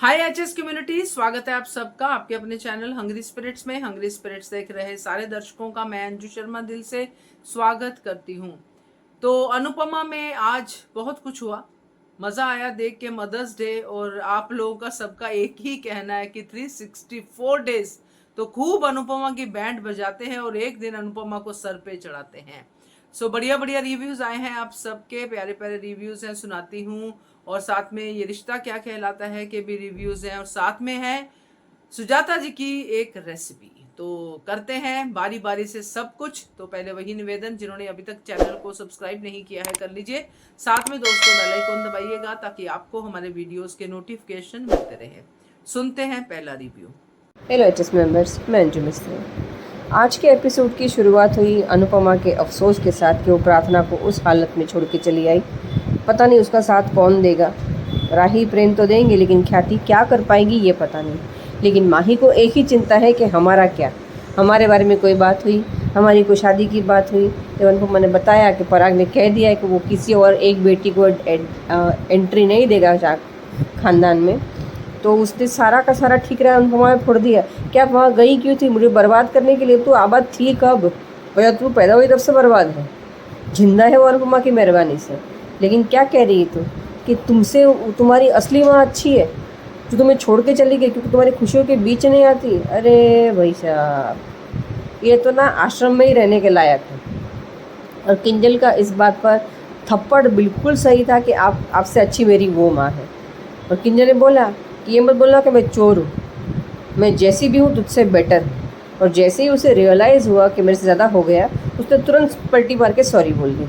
हाय HS community, स्वागत है आप सबका आपके अपने चैनल हंग्री स्पिरिट्स में। हंग्री स्पिरिट्स देख रहे सारे दर्शकों का मैं अंजू शर्मा दिल से स्वागत करती हूँ। तो अनुपमा में आज बहुत कुछ हुआ, मजा आया देख के मदर्स डे। और आप लोगों का सबका एक ही कहना है कि 364 डेज तो खूब अनुपमा की बैंड बजाते हैं और एक दिन अनुपमा को सर पे चढ़ाते हैं। सो बढ़िया बढ़िया रिव्यूज आए हैं, आप सबके प्यारे प्यारे रिव्यूज हैं, सुनाती हूँ। और साथ में ये रिश्ता क्या कहलाता है के भी रिव्यूज हैं, और साथ में है सुजाता जी की एक रेसिपी। तो करते हैं बारी बारी से सब कुछ। तो पहले वही निवेदन, जिन्होंने अभी तक चैनल को सब्सक्राइब नहीं किया है कर लीजिए। साथ में दोस्तों बेल आइकन दबाइएगा ताकि आपको हमारे वीडियोस के नोटिफिकेशन मिलते रहे। सुनते हैं पहला रिव्यू। हेलो एचएस मेंबर्स, मैं अंजू मिस्त्री। आज के एपिसोड की शुरुआत हुई अनुपमा के अफसोस के साथ कि वो प्रार्थना को उस हालत में छोड़ के चली आई। पता नहीं उसका साथ कौन देगा। राही प्रेम तो देंगे लेकिन ख्याति क्या कर पाएगी ये पता नहीं। लेकिन माही को एक ही चिंता है कि हमारा क्या, हमारे बारे में कोई बात हुई, हमारी कोई शादी की बात हुई। जब अनुपमा ने बताया कि पराग ने कह दिया है कि वो किसी और एक बेटी को एंट्री नहीं देगा खानदान में, तो उसने सारा का सारा ठीक रहा अनुपमा में फोड़ दिया। क्या वहाँ गई क्यों थी? मुझे बर्बाद करने के लिए। तू आबाद थी कब? भैया तू पैदा हुई तब से बर्बाद है। जिंदा है वो अनुपमा की मेहरबानी से। लेकिन क्या कह रही है तू कि तुमसे तुम्हारी असली माँ अच्छी है जो तुम्हें छोड़ के चली गई क्योंकि तुम्हारी खुशियों के बीच नहीं आती? अरे भाई साहब, ये तो ना आश्रम में ही रहने के लायक है। और किंजल का इस बात पर थप्पड़ बिल्कुल सही था कि आपसे अच्छी मेरी वो माँ है। और किंजल ने बोला कि ये मत बोलना कि मैं चोर हूँ, मैं जैसी भी हूँ तुझसे बेटर हूँ। और जैसे ही उसे रियलाइज़ हुआ कि मेरे से ज़्यादा हो गया, उसने तुरंत पलटी मार के सॉरी बोल दी।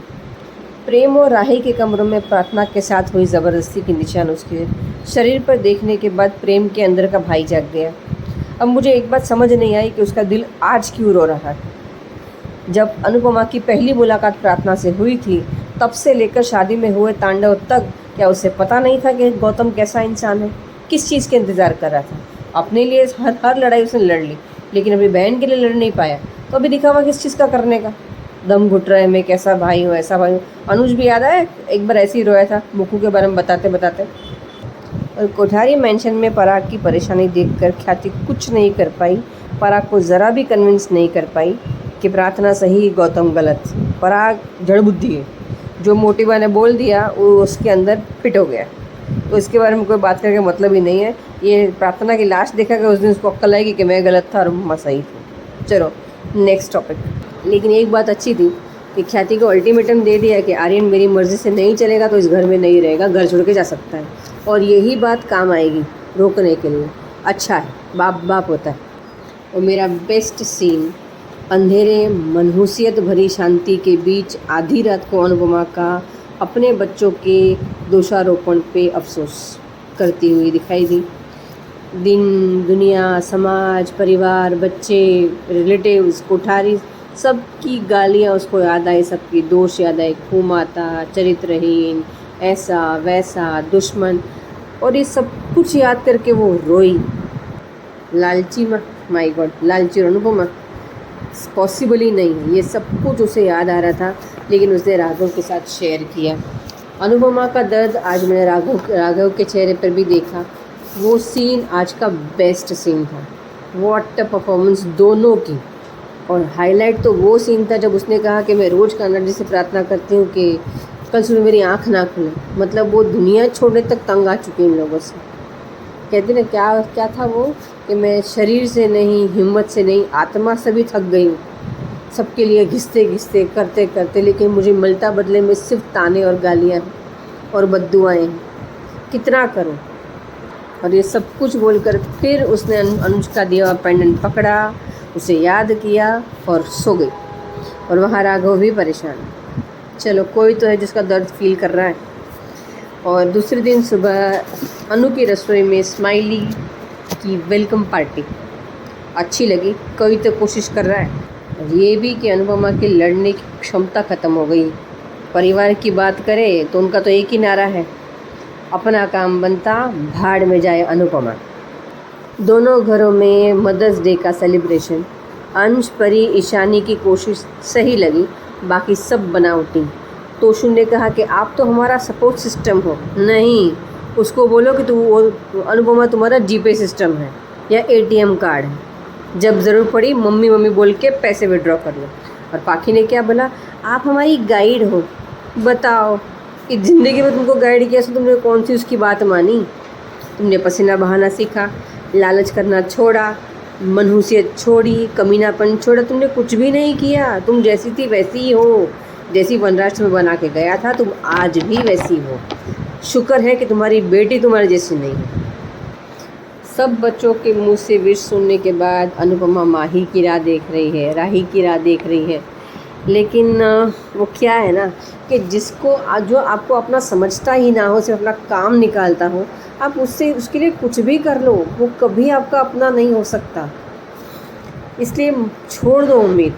प्रेम और राही के कमरों में प्रार्थना के साथ हुई ज़बरदस्ती की निशान उसके शरीर पर देखने के बाद प्रेम के अंदर का भाई जाग गया। अब मुझे एक बात समझ नहीं आई कि उसका दिल आज क्यों रो रहा है। जब अनुपमा की पहली मुलाकात प्रार्थना से हुई थी, तब से लेकर शादी में हुए तांडव तक, क्या उसे पता नहीं था कि गौतम कैसा इंसान है? किस चीज़ के इंतज़ार कर रहा था? अपने लिए हर लड़ाई उसने लड़ ली, लेकिन अपनी बहन के लिए लड़ नहीं पाया। तो अभी दिखावा किस चीज़ का करने का? दम घुट रहा है, मैं कैसा भाई हूँ, ऐसा भाई हूँ। अनुज भी याद आया, एक बार ऐसे ही रोया था मुक्कू के बारे में बताते बताते। और कोठारी मेंशन में पराग की परेशानी देखकर ख्याति कुछ नहीं कर पाई। पराग को ज़रा भी कन्विंस नहीं कर पाई कि प्रार्थना सही, गौतम गलत। पराग जड़ बुद्धि है, जो मोटिवा ने बोल दिया वो उसके अंदर फिट हो गया। तो इसके बारे में कोई बात करके मतलब ही नहीं है। ये प्रार्थना की लाश देखा कि उस दिन उसको अक्ल आएगी कि मैं गलत था और मैं सही थी। चलो नेक्स्ट टॉपिक। लेकिन एक बात अच्छी थी कि ख्याति को अल्टीमेटम दे दिया कि आर्यन मेरी मर्ज़ी से नहीं चलेगा तो इस घर में नहीं रहेगा, घर छोड़ के जा सकता है। और यही बात काम आएगी रोकने के लिए। अच्छा है, बाप बाप होता है। और मेरा बेस्ट सीन, अंधेरे मनहूसियत भरी शांति के बीच आधी रात को अनुपमा का अपने बच्चों के दोषारोपण पे अफसोस करती हुई दिखाई दी। दिन दुनिया, समाज, परिवार, बच्चे, रिलेटिव्स, कोठारी, सबकी गालियाँ उसको याद आई, सबकी दोष याद आए। खूमाता, चरित्रहीन, ऐसा वैसा, दुश्मन, और ये सब कुछ याद करके वो रोई। लालची माय गॉड, लालची अनुपमा पॉसिबल ही नहीं है। ये सब कुछ उसे याद आ रहा था, लेकिन उसने राघव के साथ शेयर किया। अनुपमा का दर्द आज मैंने राघव के चेहरे पर भी देखा। वो सीन आज का बेस्ट सीन था। व्हाट अ परफॉर्मेंस दोनों की। और हाईलाइट तो वो सीन था जब उसने कहा कि मैं रोज़ कान्हा जी से प्रार्थना करती हूँ कि कल सुबह मेरी आँख ना खुले। मतलब वो दुनिया छोड़ने तक तंग आ चुकी इन लोगों से। कहते ना क्या था वो कि मैं शरीर से नहीं, हिम्मत से नहीं, आत्मा से भी थक गई हूँ। सबके लिए घिसते घिसते करते करते, लेकिन मुझे मिलता बदले में सिर्फ ताने और गालियाँ और बद्दुआएँ हैं। कितना करूँ? और ये सब कुछ बोलकर फिर उसने अनुज का दिया हुआ पेंडेंट पकड़ा, उसे याद किया और सो गई। और वहाँ राघव भी परेशान। चलो कोई तो है जिसका दर्द फील कर रहा है। और दूसरे दिन सुबह अनु की रसोई में स्माइली की वेलकम पार्टी अच्छी लगी। कोई तो कोशिश कर रहा है। और ये भी कि अनुपमा की लड़ने की क्षमता ख़त्म हो गई। परिवार की बात करें तो उनका तो एक ही नारा है, अपना काम बनता, भाड़ में जाए अनुपमा। दोनों घरों में मदर्स डे का सेलिब्रेशन। अंश, परी, ईशानी की कोशिश सही लगी, बाकी सब बनावटी। तोशु ने कहा कि आप तो हमारा सपोर्ट सिस्टम हो। नहीं, उसको बोलो कि अनुपमा तुम्हारा जीपे सिस्टम है या एटीएम कार्ड है, जब ज़रूर पड़ी मम्मी मम्मी बोल के पैसे विड्रॉ कर लो। और पाखी ने क्या बोला, आप हमारी गाइड हो, बताओ कि ज़िंदगी में तुमको गाइड किया तो तुमने कौन सी उसकी बात मानी। तुमने पसीना बहाना सीखा, लालच करना छोड़ा, मनहूसियत छोड़ी, कमीनापन छोड़ा, तुमने कुछ भी नहीं किया। तुम जैसी थी वैसी ही हो, जैसी वनराष्ट्र में बना के गया था तुम आज भी वैसी हो। शुक्र है कि तुम्हारी बेटी तुम्हारे जैसी नहीं है। सब बच्चों के मुंह से विश सुनने के बाद अनुपमा माही की राह देख रही है, राही की राह देख रही है। लेकिन वो क्या है ना कि जो आपको अपना समझता ही ना हो, सिर्फ अपना काम निकालता हो, आप उसके लिए कुछ भी कर लो, वो कभी आपका अपना नहीं हो सकता। इसलिए छोड़ दो उम्मीद।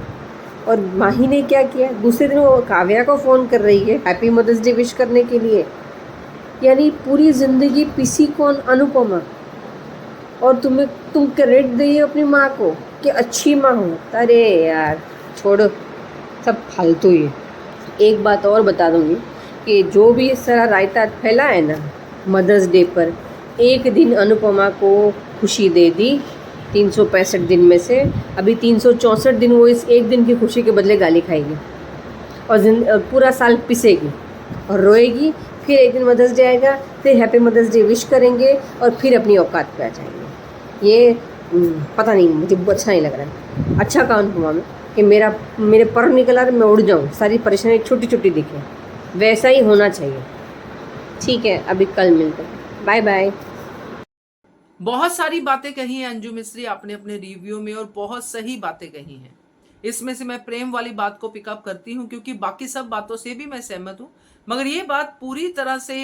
और माही ने क्या किया, दूसरे दिन वो काव्या को फ़ोन कर रही है हैप्पी मदर्स डे विश करने के लिए। यानी पूरी ज़िंदगी पिसी कौन, अनुपमा। और तुम क्रेडिट दे अपनी माँ को कि अच्छी माँ हो। अरे यार छोड़ो, सब फालतू ही है। एक बात और बता दूंगी कि जो भी इस तरह रायता फैला है ना मदर्स डे पर, एक दिन अनुपमा को खुशी दे दी 365 दिन में से। अभी 364 दिन वो इस एक दिन की खुशी के बदले गाली खाएगी और पूरा साल पिसेगी और रोएगी। फिर एक दिन मदर्स डे आएगा, फिर हैप्पी मदर्स डे विश करेंगे और फिर अपनी औकात पे आ जाएंगे। ये पता नहीं, मुझे अच्छा नहीं लग रहा है। अच्छा काम अनुपमा में कि मेरे पर निकल आ रहा, मैं उड़ जाऊँ, सारी परेशानी छोटी छोटी दिखे। वैसा ही होना चाहिए। ठीक है, अभी कल मिलते हैं। Bye bye. बहुत सारी बातें कही हैं अंजू मिस्त्री आपने अपने रिव्यू में, और बहुत सही बातें कही हैं। इसमें से मैं प्रेम वाली बात को पिकअप करती हूँ, क्योंकि बाकी सब बातों से भी मैं सहमत हूँ, मगर ये बात पूरी तरह से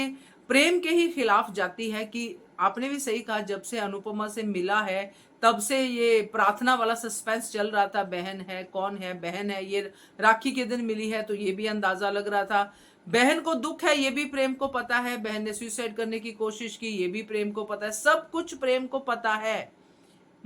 प्रेम के ही खिलाफ जाती है। कि आपने भी सही कहा, जब से अनुपमा से मिला है तब से ये प्रार्थना वाला सस्पेंस चल रहा था, बहन है, कौन है बहन है। ये राखी के दिन मिली है तो ये भी अंदाजा लग रहा था। बहन को दुख है ये भी प्रेम को पता है, बहन ने सुसाइड करने की कोशिश की ये भी प्रेम को पता है, सब कुछ प्रेम को पता है।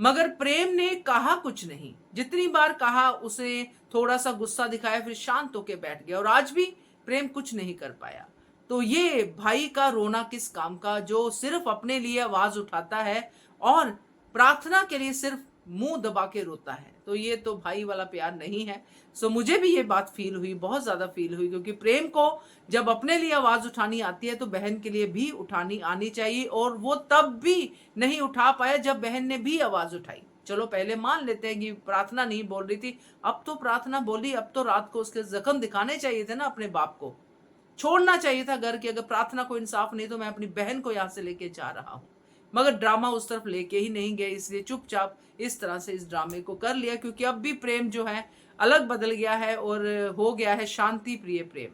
मगर प्रेम ने कहा कुछ नहीं। जितनी बार कहा उसने थोड़ा सा गुस्सा दिखाया, फिर शांत होके बैठ गया, और आज भी प्रेम कुछ नहीं कर पाया। तो ये भाई का रोना किस काम का, जो सिर्फ अपने लिए आवाज उठाता है और प्रार्थना के लिए सिर्फ मुंह दबा के रोता है। तो ये तो भाई वाला प्यार नहीं है। सो मुझे भी ये बात फील हुई, बहुत ज्यादा फील हुई, क्योंकि प्रेम को जब अपने लिए आवाज उठानी आती है तो बहन के लिए भी उठानी आनी चाहिए। और वो तब भी नहीं उठा पाया जब बहन ने भी आवाज उठाई। चलो पहले मान लेते हैं कि प्रार्थना नहीं बोल रही थी, अब तो प्रार्थना बोली। अब तो रात को उसके जख्म दिखाने चाहिए थे ना अपने बाप को, छोड़ना चाहिए था घर की। अगर प्रार्थना को इंसाफ नहीं तो मैं अपनी बहन को यहां से लेके जा रहा हूं। मगर ड्रामा उस तरफ लेके ही नहीं गए, इसलिए चुपचाप इस तरह से इस ड्रामे को कर लिया, क्योंकि अब भी प्रेम जो है अलग बदल गया है और हो गया है शांति प्रिय प्रेम।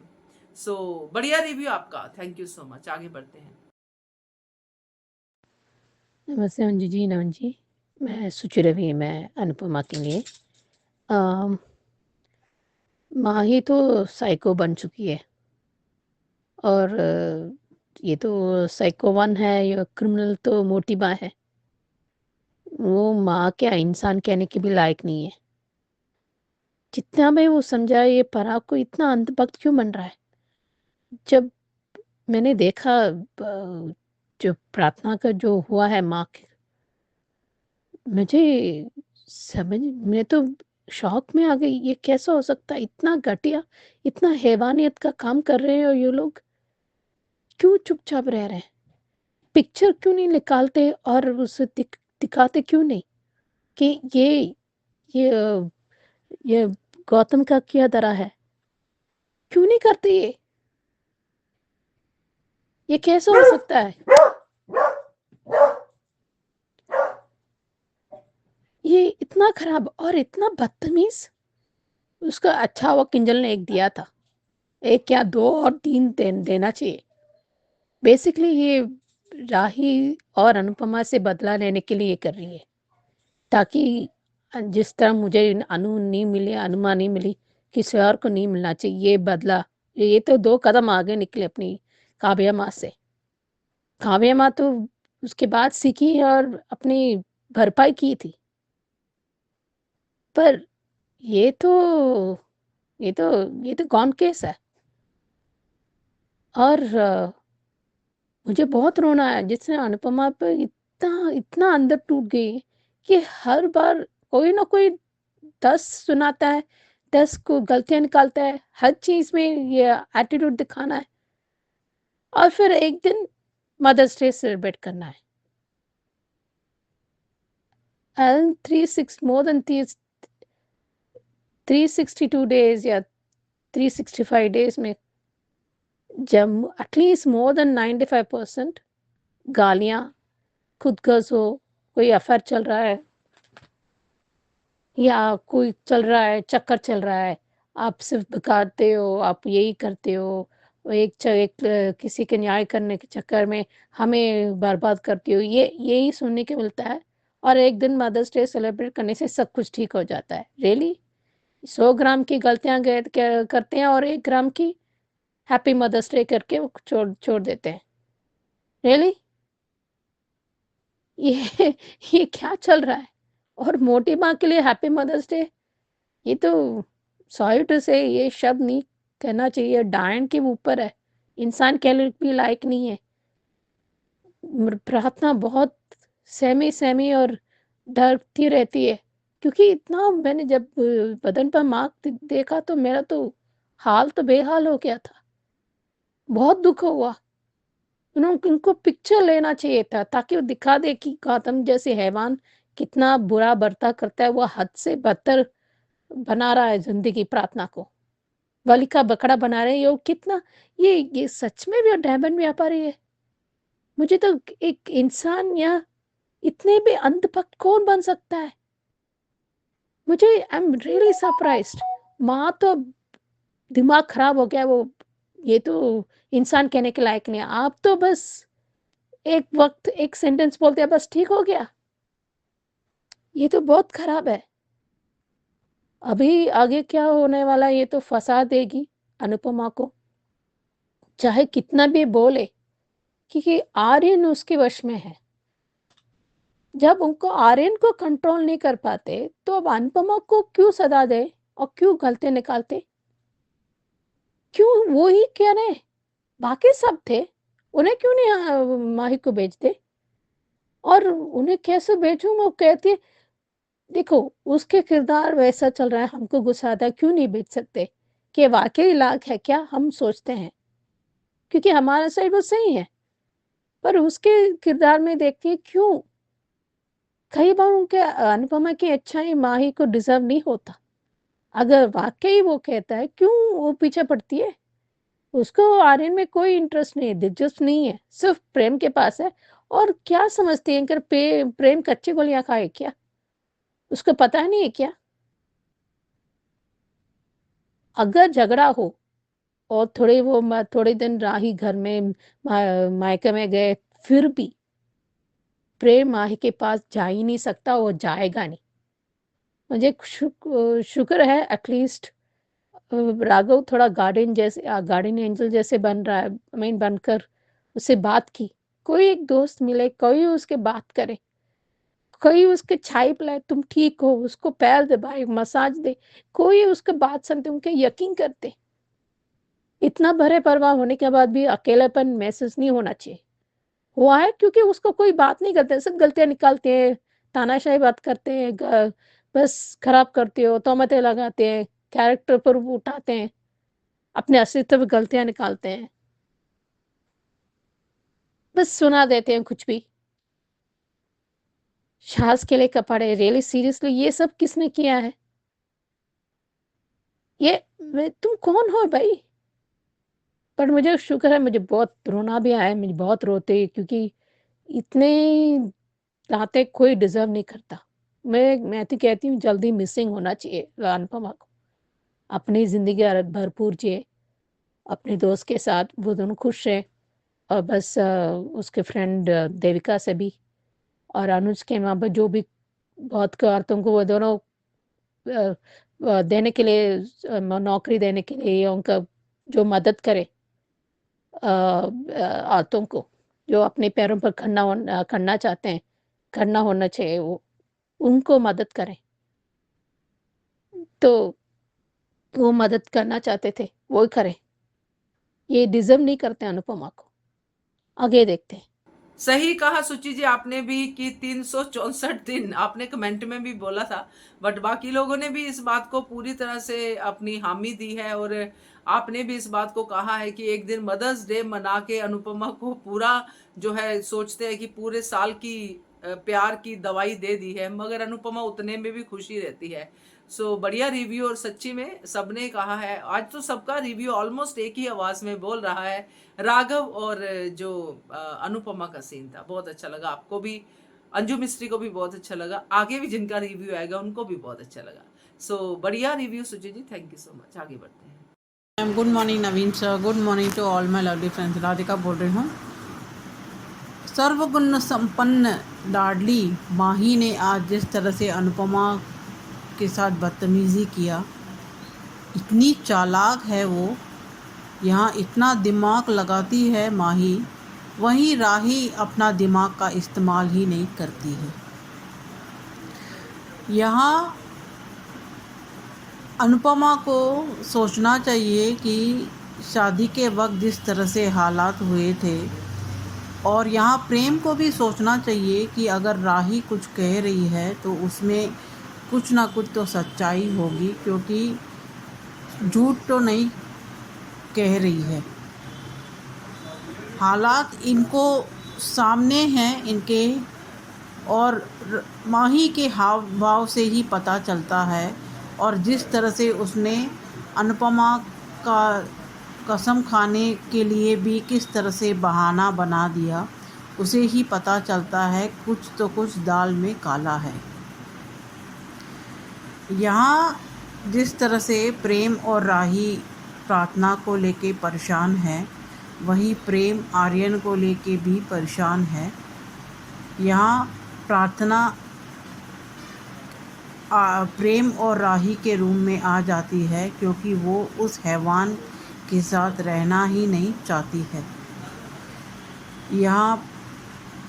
सो बढ़िया रिव्यू आपका, थैंक यू सो मच। आगे बढ़ते हैं। नमस्ते अंजू जी, नमन जी। मैं सुचि रवि, मैं अनुपमा के लिए माही तो साइको बन चुकी है। और ये तो साइको वन है, ये क्रिमिनल तो मोटी माँ है। वो माँ क्या इंसान कहने के भी लायक नहीं है। जितना मैं वो समझा, ये पराग को इतना अंधभक्त क्यों बन रहा है। जब मैंने देखा जो प्रार्थना का जो हुआ है माँ के, मुझे मैं तो शॉक में आ गई। ये कैसा हो सकता है, इतना घटिया, इतना हैवानियत का काम कर रहे हैं। और ये लोग क्यों चुपचाप रह रहे हैं, पिक्चर क्यों नहीं निकालते और उसे दिखाते क्यों नहीं कि ये ये गौतम का क्या धरा है। क्यों नहीं करते ये कैसा हो सकता है। ये इतना खराब और इतना बदतमीज। उसका अच्छा हुआ किंजल ने एक दिया था, एक क्या दो और तीन देना चाहिए। बेसिकली ये राही और अनुपमा से बदला लेने के लिए ये कर रही है, ताकि जिस तरह मुझे अनु नहीं मिली, अनुमा नहीं मिली, किसी और को नहीं मिलना चाहिए ये बदला। ये तो दो कदम आगे निकले अपनी काव्या माँ से। काव्या माँ तो उसके बाद सीखी और अपनी भरपाई की थी। पर ये तो ये तो ये तो गौन केस है। और मुझे बहुत रोना आया जिससे अनुपमा पे इतना इतना अंदर टूट गई है कि हर बार कोई ना कोई 10 सुनाता है, 10 को गलतियाँ निकालता है, हर चीज़ में ये एटीट्यूड दिखाना है और फिर एक दिन मदर्स डे सेलिब्रेट करना है। एंड 36 मोर देन 362 डेज़ या 365 डेज़ में जब एटलीस्ट मोर देन 95% गालियाँ, खुद गर्ज़ हो, कोई अफ़ेयर चल रहा है या कोई चल रहा है, चक्कर चल रहा है, आप सिर्फ़ बिगाड़ते हो, आप यही करते हो, किसी के न्याय करने के चक्कर में हमें बर्बाद करती हो, ये यही सुनने को मिलता है और एक दिन मदर्स डे सेलिब्रेट करने से सब कुछ ठीक हो जाता है। रियली? 100 ग्राम की गलतियाँ ग क करते हैं और 1 ग्राम की हैप्पी मदर्स डे करके वो छोड़ छोड़ देते हैं। रियली? ये ये क्या चल रहा है? और मोटी माँ के लिए हैप्पी मदर्स डे, ये तो सॉरी टू से ये शब्द नहीं कहना चाहिए, डायन के ऊपर है, इंसान के लिए भी लायक नहीं है। प्रार्थना बहुत सहमी-सहमी और डरती रहती है, क्योंकि इतना मैंने जब बदन पर मार्क देखा तो मेरा तो हाल तो बेहाल हो गया था। बहुत दुःख हुआ। इनको पिक्चर लेना चाहिए था ताकि वो दिखा दे कि गौतम जैसे हैवान कितना बुरा बर्ताव करता है, वो हद से बदतर बना रहा है ज़िंदगी प्रार्थना को। बलि का बकरा बना रहे हैं, ये कितना ये सच में भी डायमंड व्यापारी है। मुझे तो एक इंसान या इतने भी अंधभक्त कौन बन सकता है? मुझे आई एम रियली सरप्राइज्ड। माँ तो दिमाग खराब हो गया वो, ये तो इंसान कहने के लायक नहीं है। आप तो बस एक वक़्त एक सेंटेंस बोलते हैं बस ठीक हो गया। ये तो बहुत खराब है। अभी आगे क्या होने वाला है ये तो फँसा देगी अनुपमा को। चाहे कितना भी बोले क्योंकि आर्यन उसके वश में है। जब उनको आर्यन को कंट्रोल नहीं कर पाते, तो अब अनुपमा को क्यों सज़ा दें और क्यों गलतियाँ निकालते? क्यों वो ही क्यों रहे? बाकी सब थे, उन्हें क्यों नहीं माही को भेजते? और उन्हें कैसे भेजूँ? वो कहती है देखो, उसके किरदार वैसा चल रहा है, हमको गुस्सा आता है, क्यों नहीं भेज सकते? कि वाक़ई लायक है क्या? हम सोचते हैं, क्योंकि हमारा साइड वो सही है, पर उसके किरदार में देखती है क्यों? कई बार उनके अनुपमा की अच्छाई माही को डिज़र्व नहीं होता। अगर वाक़ई वो कहता है, क्यों वो पीछे पड़ती है? उसको आर्यन में कोई इंटरेस्ट नहीं है, दिलचस्प नहीं है, सिर्फ़ प्रेम के पास है और क्या समझती है अगर प्रेम कच्ची गोलियाँ खाए क्या? उसको पता नहीं है क्या? अगर झगड़ा हो और थोड़े दिन राही घर में मायके में गए, फिर भी प्रेम माही के पास जा ही नहीं सकता और जाएगा नहीं। मुझे शुक्र है एटलीस्ट राघव थोड़ा गार्डियन एंजल जैसे बन रहा है, आई मीन बनकर उससे बात की। कोई एक दोस्त मिले, कोई उसके बात करे, कोई उसके चाय पिलाए, तुम ठीक हो, उसको पैर दबाए, मसाज दे, कोई उसकी बात सुनते उनके यकीन करते। इतना भरे परवाह होने के बाद भी अकेलापन महसूस नहीं होना चाहिए। हुआ है क्योंकि उसको कोई बात नहीं करते, सब गलतियाँ निकालते हैं, तानाशाही बात करते हैं, बस खराब करते हो, तोहमतें लगाते हैं, कैरेक्टर पर वो उठाते हैं, अपने अस्तित्व पे गलतियाँ निकालते हैं। बस सुना देते हैं कुछ भी। सास के लिए कपड़े, रियली सीरियसली ये सब किसने किया है? तुम कौन हो भाई? पर मुझे शुक्र है, मुझे बहुत रोना भी आया, मुझे बहुत रोते क्योंकि इतने रातें कोई डिज़र्व नहीं करता। मैं तो कहती हूँ जल्दी मिसिंग होना चाहिए अनुपमा को। अपनी ज़िंदगी भरपूर जिए, अपने दोस्त के साथ वो दोनों खुश रहे और बस उसके फ्रेंड देविका से भी और अनुज के माँ-बाप जो भी बहुत औरतों को वो दोनों अ देने के लिए नौकरी देने के लिए या उनका जो मदद करे औरतों को, जो अपने पैरों पर खड़ना चाहते हैं, खड़ना होना चाहिए वो, उनको मदद करें। तो वो मदद करना चाहते थे, वो ही करें। ये डिज़र्व नहीं करते अनुपमा को। आगे देखते हैं। सही कहा सुचि जी आपने भी कि 364 दिन आपने कमेंट में भी बोला था, बट बाकी लोगों ने भी इस बात को पूरी तरह से अपनी हामी दी है और आपने भी इस बात को कहा है कि एक दिन मदर्स डे मना के अनुपमा को पूरा जो है सोचते हैं कि पूरे साल की प्यार की दवाई दे दी है, मगर अनुपमा उतने में भी खुशी रहती है। सो बढ़िया रिव्यू, और सच्ची में सबने कहा है, आज तो सबका रिव्यू ऑलमोस्ट एक ही आवाज में बोल रहा है। राघव और जो अनुपमा का सीन था बहुत अच्छा लगा, आपको भी, अंजू मिस्त्री को भी बहुत अच्छा लगा, आगे भी जिनका रिव्यू आएगा उनको भी बहुत अच्छा लगा। सो बढ़िया review Suchi ji, thank you so much. आगे बढ़ते हैं। Good morning Naveen sir, good morning to all my lovely friends. Radhika बोल रही हूँ। सर्वगुण संपन्न लाडली माही ने आज जिस तरह से अनुपमा के साथ बदतमीज़ी किया, इतनी चालाक है वो, यहाँ इतना दिमाग लगाती है माही, वहीं राही अपना दिमाग का इस्तेमाल ही नहीं करती है। यहाँ अनुपमा को सोचना चाहिए कि शादी के वक्त जिस तरह से हालात हुए थे, और यहाँ प्रेम को भी सोचना चाहिए कि अगर राही कुछ कह रही है तो उसमें कुछ ना कुछ तो सच्चाई होगी, क्योंकि झूठ तो नहीं कह रही है। हालात इनको सामने हैं इनके, और माही के हाव भाव से ही पता चलता है, और जिस तरह से उसने अनुपमा का कसम खाने के लिए भी किस तरह से बहाना बना दिया, उसे ही पता चलता है कुछ तो कुछ दाल में काला है। यहाँ जिस तरह से प्रेम और राही प्रार्थना को लेके परेशान है, वहीं प्रेम आर्यन को लेके भी परेशान है। यहाँ प्रार्थना प्रेम और राही के रूम में आ जाती है, क्योंकि वो उस हैवान के साथ रहना ही नहीं चाहती है। यहाँ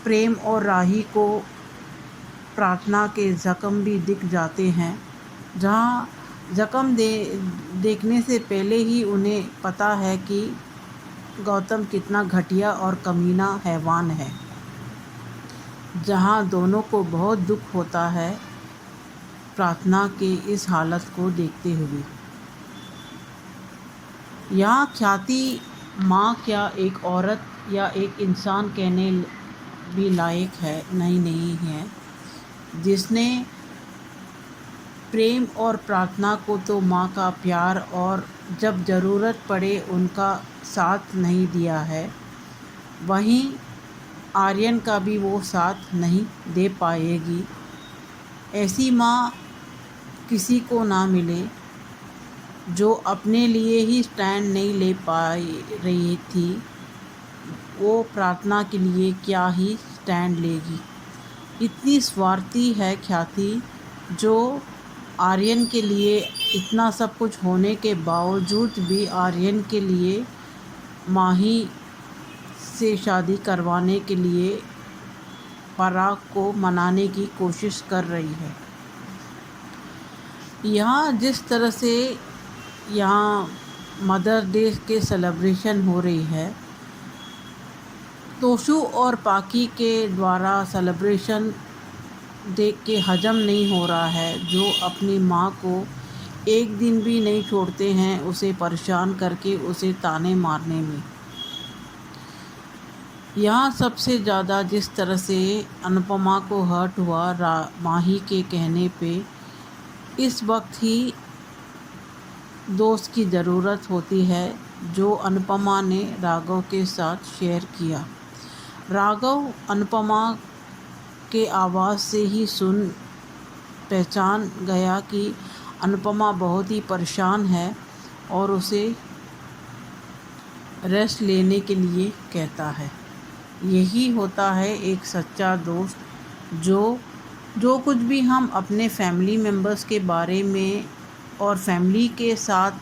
प्रेम और राही को प्रार्थना के ज़ख्म भी दिख जाते हैं, जहाँ ज़ख्म देखने से पहले ही उन्हें पता है कि गौतम कितना घटिया और कमीना हैवान है। जहाँ दोनों को बहुत दुख होता है प्रार्थना के इस हालत को देखते हुए। यहाँ ख्याति माँ क्या एक औरत या एक इंसान कहने भी लायक है नहीं है, जिसने प्रेम और प्रार्थना को तो माँ का प्यार और जब ज़रूरत पड़े उनका साथ नहीं दिया है, वहीं आर्यन का भी वो साथ नहीं दे पाएगी। ऐसी माँ किसी को ना मिले, जो अपने लिए ही स्टैंड नहीं ले पा रही थी, वो प्रार्थना के लिए क्या ही स्टैंड लेगी। इतनी स्वार्थी है ख्याति, जो आर्यन के लिए इतना सब कुछ होने के बावजूद भी आर्यन के लिए माही से शादी करवाने के लिए पराग को मनाने की कोशिश कर रही है। यहाँ जिस तरह से यहाँ मदर डे के सेलिब्रेशन हो रही है, तोशु और पाकी के द्वारा सेलिब्रेशन देख के हजम नहीं हो रहा है, जो अपनी माँ को एक दिन भी नहीं छोड़ते हैं उसे परेशान करके उसे ताने मारने में। यहाँ सबसे ज़्यादा जिस तरह से अनुपमा को हर्ट हुआ माही के कहने पे, इस वक्त ही दोस्त की ज़रूरत होती है, जो अनुपमा ने राघव के साथ शेयर किया। राघव अनुपमा के आवाज़ से ही पहचान गया कि अनुपमा बहुत ही परेशान है, और उसे रेस्ट लेने के लिए कहता है। यही होता है एक सच्चा दोस्त, जो कुछ भी हम अपने फैमिली मेम्बर्स के बारे में और फैमिली के साथ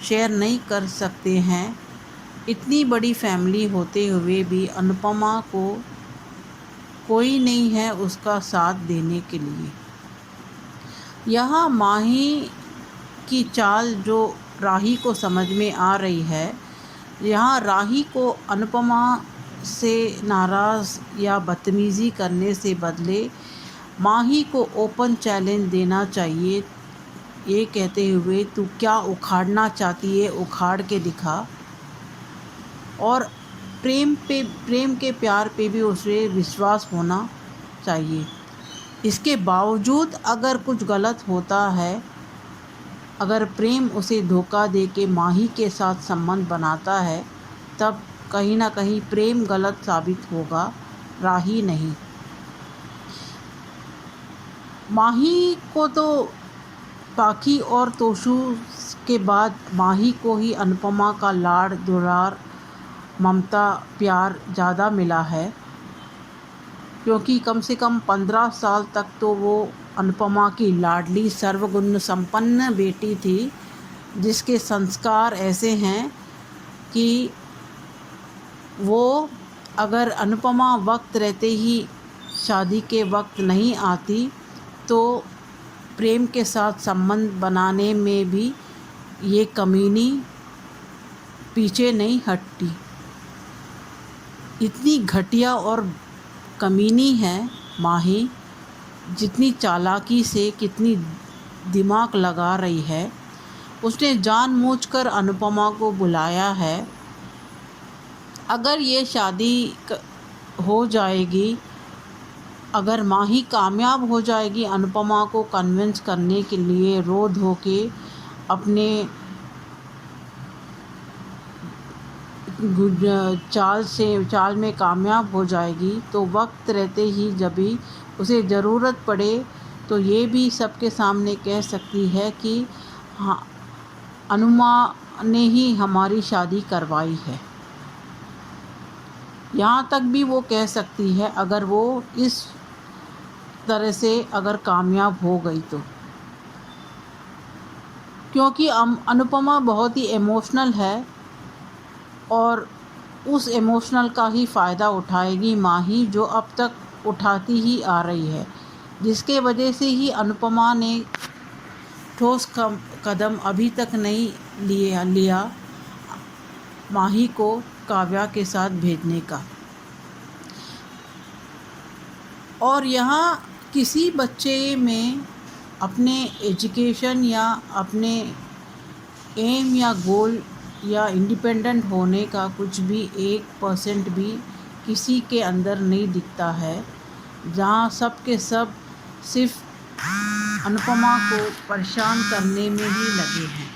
शेयर नहीं कर सकते हैं। इतनी बड़ी फैमिली होते हुए भी अनुपमा को कोई नहीं है उसका साथ देने के लिए। यहाँ माही की चाल जो राही को समझ में आ रही है, यहाँ राही को अनुपमा से नाराज़ या बदतमीज़ी करने से बदले माही को ओपन चैलेंज देना चाहिए, ये कहते हुए तू क्या उखाड़ना चाहती है उखाड़ के दिखा। और प्रेम के प्यार पे भी उसे विश्वास होना चाहिए। इसके बावजूद अगर कुछ गलत होता है, अगर प्रेम उसे धोखा दे के माही के साथ संबंध बनाता है, तब कहीं ना कहीं प्रेम गलत साबित होगा, राही नहीं। माही को तो पाखी और तोशु के बाद माही को ही अनुपमा का लाड़ दुलार ममता प्यार ज़्यादा मिला है, क्योंकि कम से कम 15 साल तक तो वो अनुपमा की लाडली सर्वगुण संपन्न बेटी थी, जिसके संस्कार ऐसे हैं कि वो अगर अनुपमा वक्त रहते ही शादी के वक्त नहीं आती तो प्रेम के साथ संबंध बनाने में भी ये कमीनी पीछे नहीं हटती। इतनी घटिया और कमीनी है माही, जितनी चालाकी से कितनी दिमाग लगा रही है। उसने जानबूझकर अनुपमा को बुलाया है। अगर ये शादी हो जाएगी, अगर माही कामयाब हो जाएगी अनुपमा को कन्विंस करने के लिए, रो धो के अपने चाल में कामयाब हो जाएगी, तो वक्त रहते ही जब भी उसे ज़रूरत पड़े तो ये भी सबके सामने कह सकती है कि हाँ, अनुमा ने ही हमारी शादी करवाई है। यहाँ तक भी वो कह सकती है अगर वो इस तरह से अगर कामयाब हो गई तो, क्योंकि अनुपमा बहुत ही इमोशनल है और उस इमोशनल का ही फ़ायदा उठाएगी माही, जो अब तक उठाती ही आ रही है, जिसके वजह से ही अनुपमा ने ठोस कदम अभी तक नहीं लिया माही को काव्या के साथ भेजने का। और यहाँ किसी बच्चे में अपने एजुकेशन या अपने एम या गोल या इंडिपेंडेंट होने का कुछ भी 1% भी किसी के अंदर नहीं दिखता है, जहाँ सब के सब सिर्फ अनुपमा को परेशान करने में ही लगे हैं।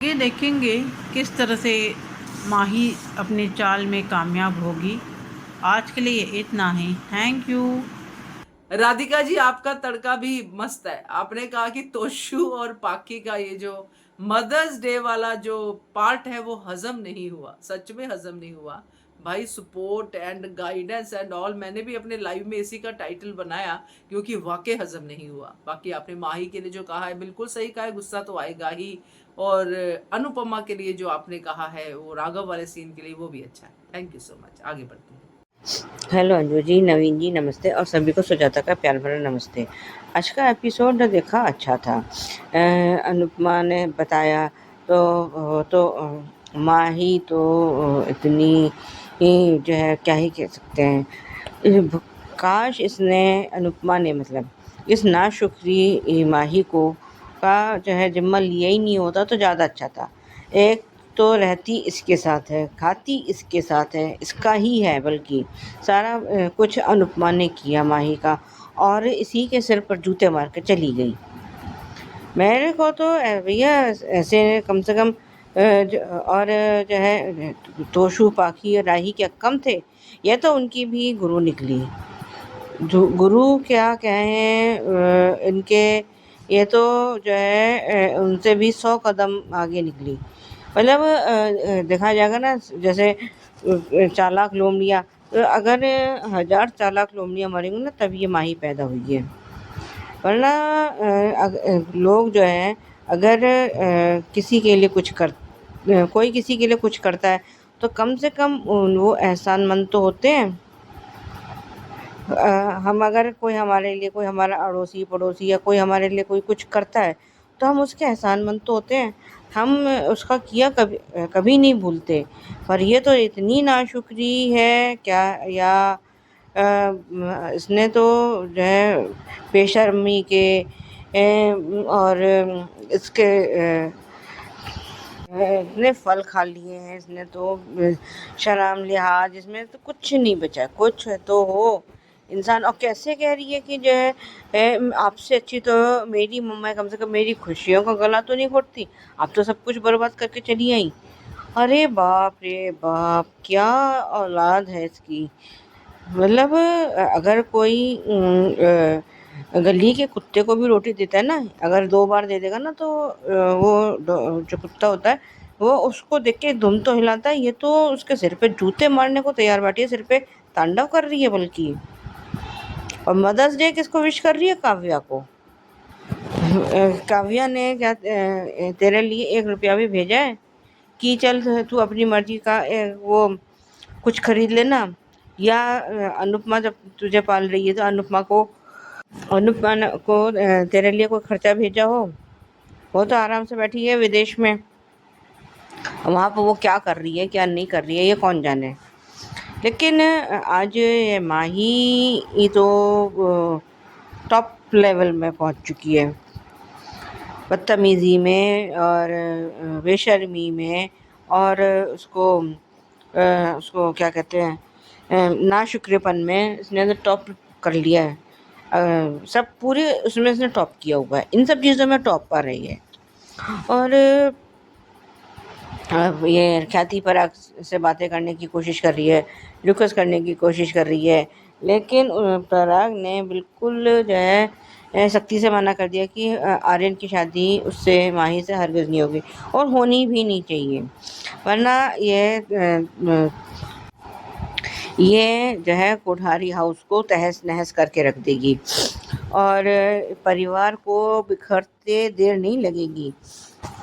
ये देखेंगे किस तरह से माही अपने चाल में कामयाब होगी। आज के लिए इतना ही। Thank you. राधिका जी, आपका तड़का भी मस्त है। आपने कहा कि तोशु और पाकी का ये जो मदर्स डे वाला जो पार्ट है वो हजम नहीं हुआ, सच में हजम नहीं हुआ भाई। Support and guidance and all, मैंने भी अपने लाइव में इसी का टाइटल बनाया, क्योंकि वाकई हजम नहीं हुआ। बाकी आपने माही के लिए जो कहा है बिल्कुल सही कहा है, गुस्सा तो आएगा ही। और अनुपमा के लिए जो आपने कहा है वो राघव वाले सीन के लिए, वो भी अच्छा है। Thank you so much. आगे बढ़ते हैं। हेलो अंजू जी, नवीन जी नमस्ते, और सभी को सुजाता का प्यार भरा नमस्ते। आज का एपिसोड देखा अच्छा था। अनुपमा ने बताया तो माही तो इतनी ही जो है क्या ही कह सकते हैं। काश इसने अनुपमा ने मतलब इस नाशुक्री माही को का जो है जिम्मा लिया ही नहीं होता तो ज़्यादा अच्छा था। एक तो रहती इसके साथ है, खाती इसके साथ है, इसका ही है, बल्कि सारा कुछ अनुपमा ने किया माही का, और इसी के सिर पर जूते मार के चली गई। मेरे को तो भैया ऐसे कम से कम और जो है तोशु पाखी और राही क्या कम थे, यह तो उनकी भी गुरु निकली। जो गुरु क्या कहें इनके, ये तो जो है उनसे भी 100 कदम आगे निकली। मतलब देखा जाएगा ना, जैसे चालाक लोमड़ियाँ, तो अगर 1000 चालाक लोमड़ियाँ मरेंगी ना तब ये माही पैदा हुई है। वरना लोग जो हैं अगर किसी के लिए कोई किसी के लिए कुछ करता है तो कम से कम वो एहसानमंद तो होते हैं। हम अगर कोई हमारे लिए, कोई हमारा अड़ोसी पड़ोसी या कोई हमारे लिए कोई कुछ करता है तो हम उसके एहसानमंद तो होते हैं, हम उसका किया कभी कभी नहीं भूलते। पर ये तो इतनी नाशुक्री है क्या, या इसने तो जो है बेशर्मी के और इसके इतने फल खा लिए हैं इसने तो, शर्म लिहाज इसमें तो कुछ नहीं बचा। कुछ तो हो इंसान। और कैसे कह रही है कि जो है आपसे अच्छी तो मेरी मम्मा है, कम से कम मेरी खुशियों का गला तो नहीं घोटती, आप तो सब कुछ बर्बाद करके चली आई। अरे बाप रे बाप, क्या औलाद है इसकी। मतलब अगर कोई गली के कुत्ते को भी रोटी देता है ना, अगर 2 बार दे देगा ना तो वो जो कुत्ता होता है वो उसको देख के दुम तो हिलाता है, ये तो उसके सिर पे जूते मारने को तैयार बैठी है, सिर पे तांडव कर रही है बल्कि। और मदर्स डे किसको विश कर रही है? काव्या को। काव्या ने क्या तेरे लिए 1 रुपया भी भेजा है कि चल तू अपनी मर्जी का वो कुछ खरीद लेना, या अनुपमा जब तुझे पाल रही है तो अनुपमा को तेरे लिए कोई खर्चा भेजा हो? वो तो आराम से बैठी है विदेश में, वहाँ पर वो क्या कर रही है क्या नहीं कर रही है ये कौन जाने। लेकिन आज ये माही तो टॉप लेवल में पहुँच चुकी है, बदतमीज़ी में और बेशर्मी में, और उसको क्या कहते हैं नाशुक्रेपन में इसने तो टॉप कर लिया है। सब पूरे उसमें इसने टॉप किया हुआ है, इन सब चीज़ों में टॉप पा रही है। और ये ख्याति पराग से बातें करने की कोशिश कर रही है, रिक्वेस्ट करने की कोशिश कर रही है, लेकिन पराग ने बिल्कुल जो है सख्ती से मना कर दिया कि आर्यन की शादी उससे, माही से हरगिज़ नहीं होगी और होनी भी नहीं चाहिए, वरना ये जो है कोठारी हाउस को तहस नहस करके रख देगी और परिवार को बिखरते देर नहीं लगेगी।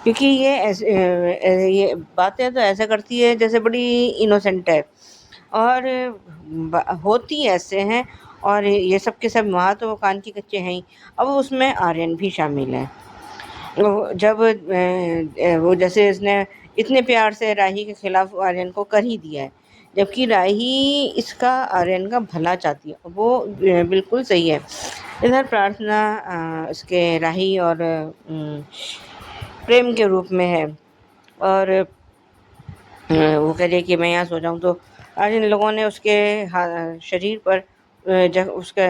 क्योंकि ये बातें तो ऐसा करती है जैसे बड़ी इनोसेंट है, और होती ऐसे हैं। और ये सब के सब वहाँ तो कान के कच्चे हैं ही, अब उसमें आर्यन भी शामिल है। जब वो जैसे इसने इतने प्यार से राही के खिलाफ आर्यन को कर ही दिया है, जबकि राही इसका आर्यन का भला चाहती है, वो बिल्कुल सही है। इधर प्रार्थना इसके राही और प्रेम के रूप में है, और वो कह रही है कि मैं यहाँ सो जाऊँ, तो आज इन लोगों ने उसके शरीर पर उसके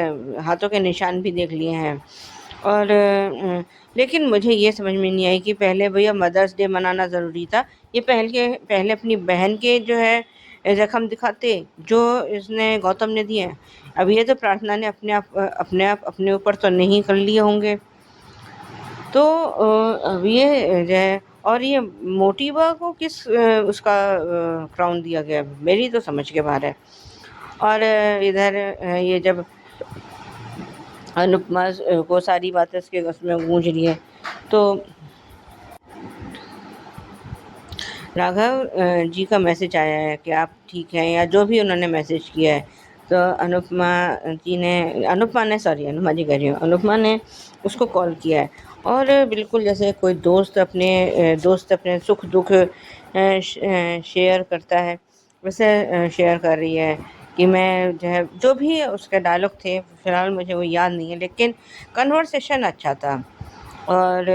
हाथों के निशान भी देख लिए हैं। और लेकिन मुझे ये समझ में नहीं आई कि पहले भैया मदर्स डे मनाना ज़रूरी था, ये पहले अपनी बहन के जो है ज़ख्म दिखाते जो इसने गौतम ने दिए हैं। अब ये तो प्रार्थना ने अपने ऊपर तो नहीं कर लिए होंगे। तो अब ये जो है, और ये मोटिबा को किस उसका क्राउन दिया गया, मेरी तो समझ के बाहर है। और इधर ये जब अनुपमा को सारी बातें उसके उसमें गूंज रही है, तो राघव जी का मैसेज आया है कि आप ठीक हैं, या जो भी उन्होंने मैसेज किया है। तो अनुपमा जी कह रही हूँ, अनुपमा ने उसको कॉल किया है, और बिल्कुल जैसे कोई दोस्त अपने सुख दुख शेयर करता है वैसे शेयर कर रही है कि मैं जो है, जो भी उसके डायलॉग थे फ़िलहाल मुझे वो याद नहीं है, लेकिन कन्वर्सेशन अच्छा था। और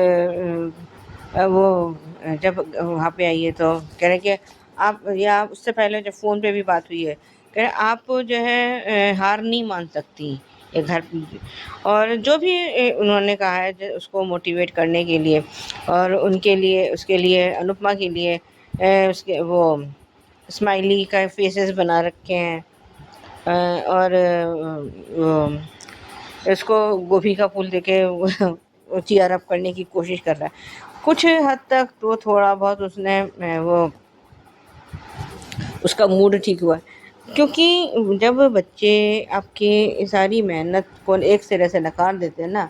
वो जब वहाँ पे आई है तो कह रहे कि आप, या उससे पहले जब फ़ोन पे भी बात हुई है, कह रहे आप जो है हार नहीं मान सकती ये घर। और जो भी उन्होंने कहा है उसको मोटिवेट करने के लिए, और उसके लिए अनुपमा के लिए उसके वो स्माइली का फेसेस बना रखे हैं, और इसको गोभी का फूल देके चीयर अप करने की कोशिश कर रहा है। कुछ हद तक तो थोड़ा बहुत उसने वो उसका मूड ठीक हुआ, क्योंकि जब बच्चे आपकी सारी मेहनत को एक सिरे से नकार देते हैं ना,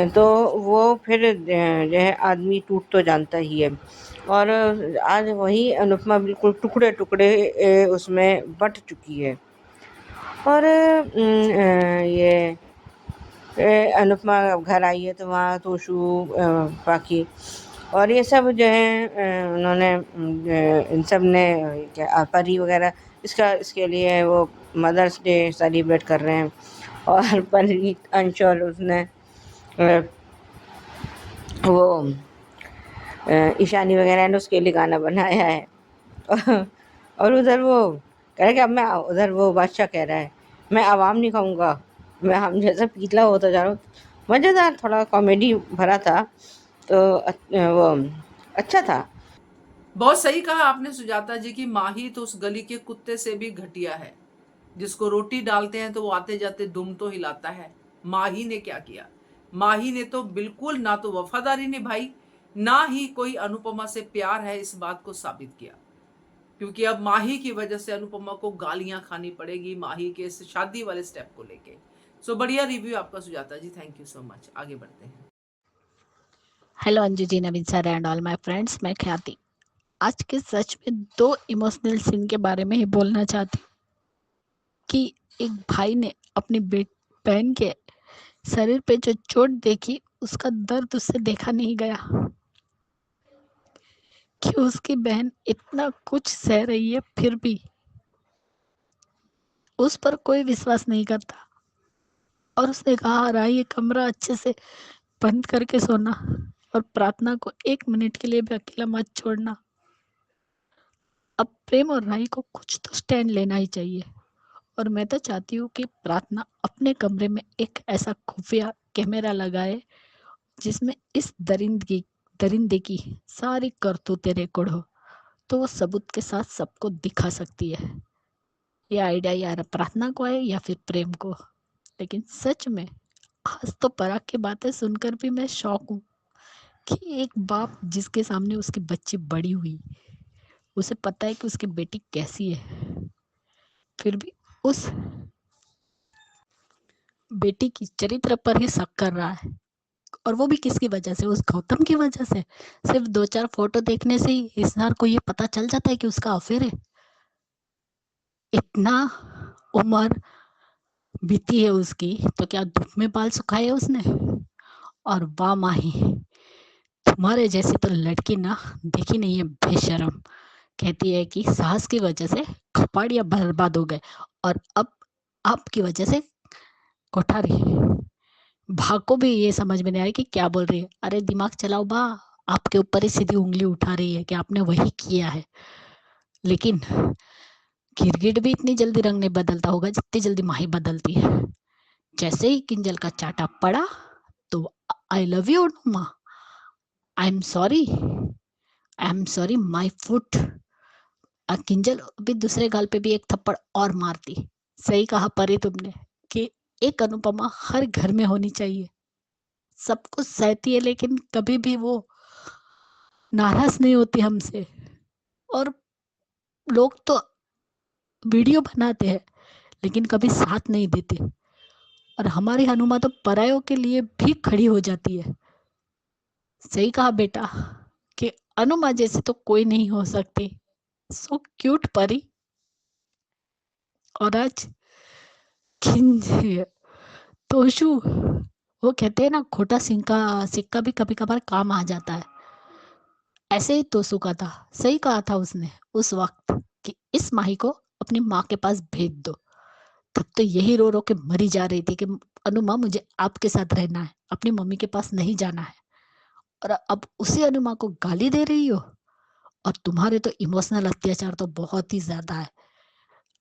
तो वो फिर जो है आदमी टूट तो जानता ही है। और आज वही अनुपमा बिल्कुल टुकड़े टुकड़े उसमें बट चुकी है। और ये अनुपमा घर आई है तो वहाँ तोशु बाकी और ये सब जो है उन्होंने इन सब ने क्या परी वगैरह इसके लिए वो मदर्स डे सेलिब्रेट कर रहे हैं और परी अंश और उसने वो ईशानी वगैरह ने उसके लिए गाना बनाया है और उधर वो कह रहा है कि अब मैं उधर वो बादशाह कह रहा है मैं आवाम नहीं खाऊंगा, मैं हम जैसा पीतला होता जा रहा हूँ। मज़ेदार थोड़ा कॉमेडी भरा था तो वो अच्छा था। बहुत सही कहा आपने सुजाता जी की माही तो उस गली के कुत्ते से भी घटिया है, जिसको रोटी डालते हैं तो वो आते जाते दुम तो हिलाता है। माही ने क्या किया? माही ने तो बिल्कुल ना तो वफादारी निभाई, ना ही कोई अनुपमा से प्यार है इस बात को साबित किया, क्योंकि अब माही की वजह से अनुपमा को गालियां खानी पड़ेगी माही के इस शादी वाले स्टेप को लेके। सो बढ़िया रिव्यू आपका Sujata ji, thank you so much. आगे बढ़ते हैं। Hello Anju ji, Naveen sir and all my friends, मैं ख्याति। आज के सच में 2 इमोशनल सीन के बारे में ही बोलना चाहती कि एक भाई ने अपनी बहन के शरीर पे जो चोट देखी उसका दर्द उससे देखा नहीं गया कि उसकी बहन इतना कुछ सह रही है फिर भी उस पर कोई विश्वास नहीं करता और उसने कहा रहा ये कमरा अच्छे से बंद करके सोना और प्रार्थना को 1 मिनट के लिए भी अकेला मत छोड़ना। अब प्रेम और राही को कुछ तो स्टैंड लेना ही चाहिए और मैं तो चाहती हूँ कि प्रार्थना अपने कमरे में एक ऐसा खुफिया कैमरा लगाए जिसमें इस दरिंदे की सारी करतूतें रिकॉर्ड हो, तो वो सबूत के साथ सबको दिखा सकती है। ये आइडिया यार प्रार्थना को है या फिर प्रेम को, लेकिन सच में आज तो पराग की बातें सुनकर भी मैं शौक हूँ कि एक बाप जिसके सामने उसकी बच्ची बड़ी हुई, उसे पता है कि उसकी बेटी कैसी है, फिर भी उस बेटी की चरित्र पर ही शक कर रहा है। और वो भी किसकी वजह से? उस गौतम की वजह से। सिर्फ 2-4 फोटो देखने से ही इज़हार को ये पता चल जाता है कि उसका अफेयर है। इतना उम्र बीती है उसकी, तो क्या धूप में बाल सुखाए उसने? और वाह माही, तुम्हारे जैसी तो लड़की ना देखी नहीं है बेशरम। कहती है कि सास की वजह से खपाड़िया बर्बाद हो गए और अब आपकी वजह से कोठारी। भा को भी ये समझ में नहीं आ रही कि क्या बोल रही है। अरे दिमाग चलाओ बा, आपके ऊपर ही सीधी उंगली उठा रही है कि आपने वही किया है। लेकिन गिरगिट भी इतनी जल्दी रंग नहीं बदलता होगा जितनी जल्दी माही बदलती है। जैसे ही किंजल का चाटा पड़ा तो आई लव यू माँ, I am sorry, I am sorry my foot. Kinjal भी दूसरे गाल पे भी एक थप्पड़ और मारती। सही कहा परी तुमने कि एक अनुपमा हर घर में होनी चाहिए। सब कुछ सहती है लेकिन कभी भी वो नाराज नहीं होती हमसे। और लोग तो वीडियो बनाते हैं लेकिन कभी साथ नहीं देते और हमारी हनुमा तो परायों के लिए भी खड़ी हो जाती है। सही कहा बेटा कि अनुमा जैसी तो कोई नहीं हो सकती। सो क्यूट परी। और आज तोशु, वो कहते हैं ना खोटा सिक्का भी कभी कभार काम आ जाता है। ऐसे ही तोशु का था। सही कहा था उसने उस वक्त कि इस माही को अपनी माँ के पास भेज दो। तब तो यही रो रो के मरी जा रही थी कि अनुमा मुझे आपके साथ रहना है, अपनी मम्मी के पास नहीं जाना है। और अब उसी अनुमा को गाली दे रही हो। और तुम्हारे तो इमोशनल अत्याचार तो बहुत ही ज्यादा है।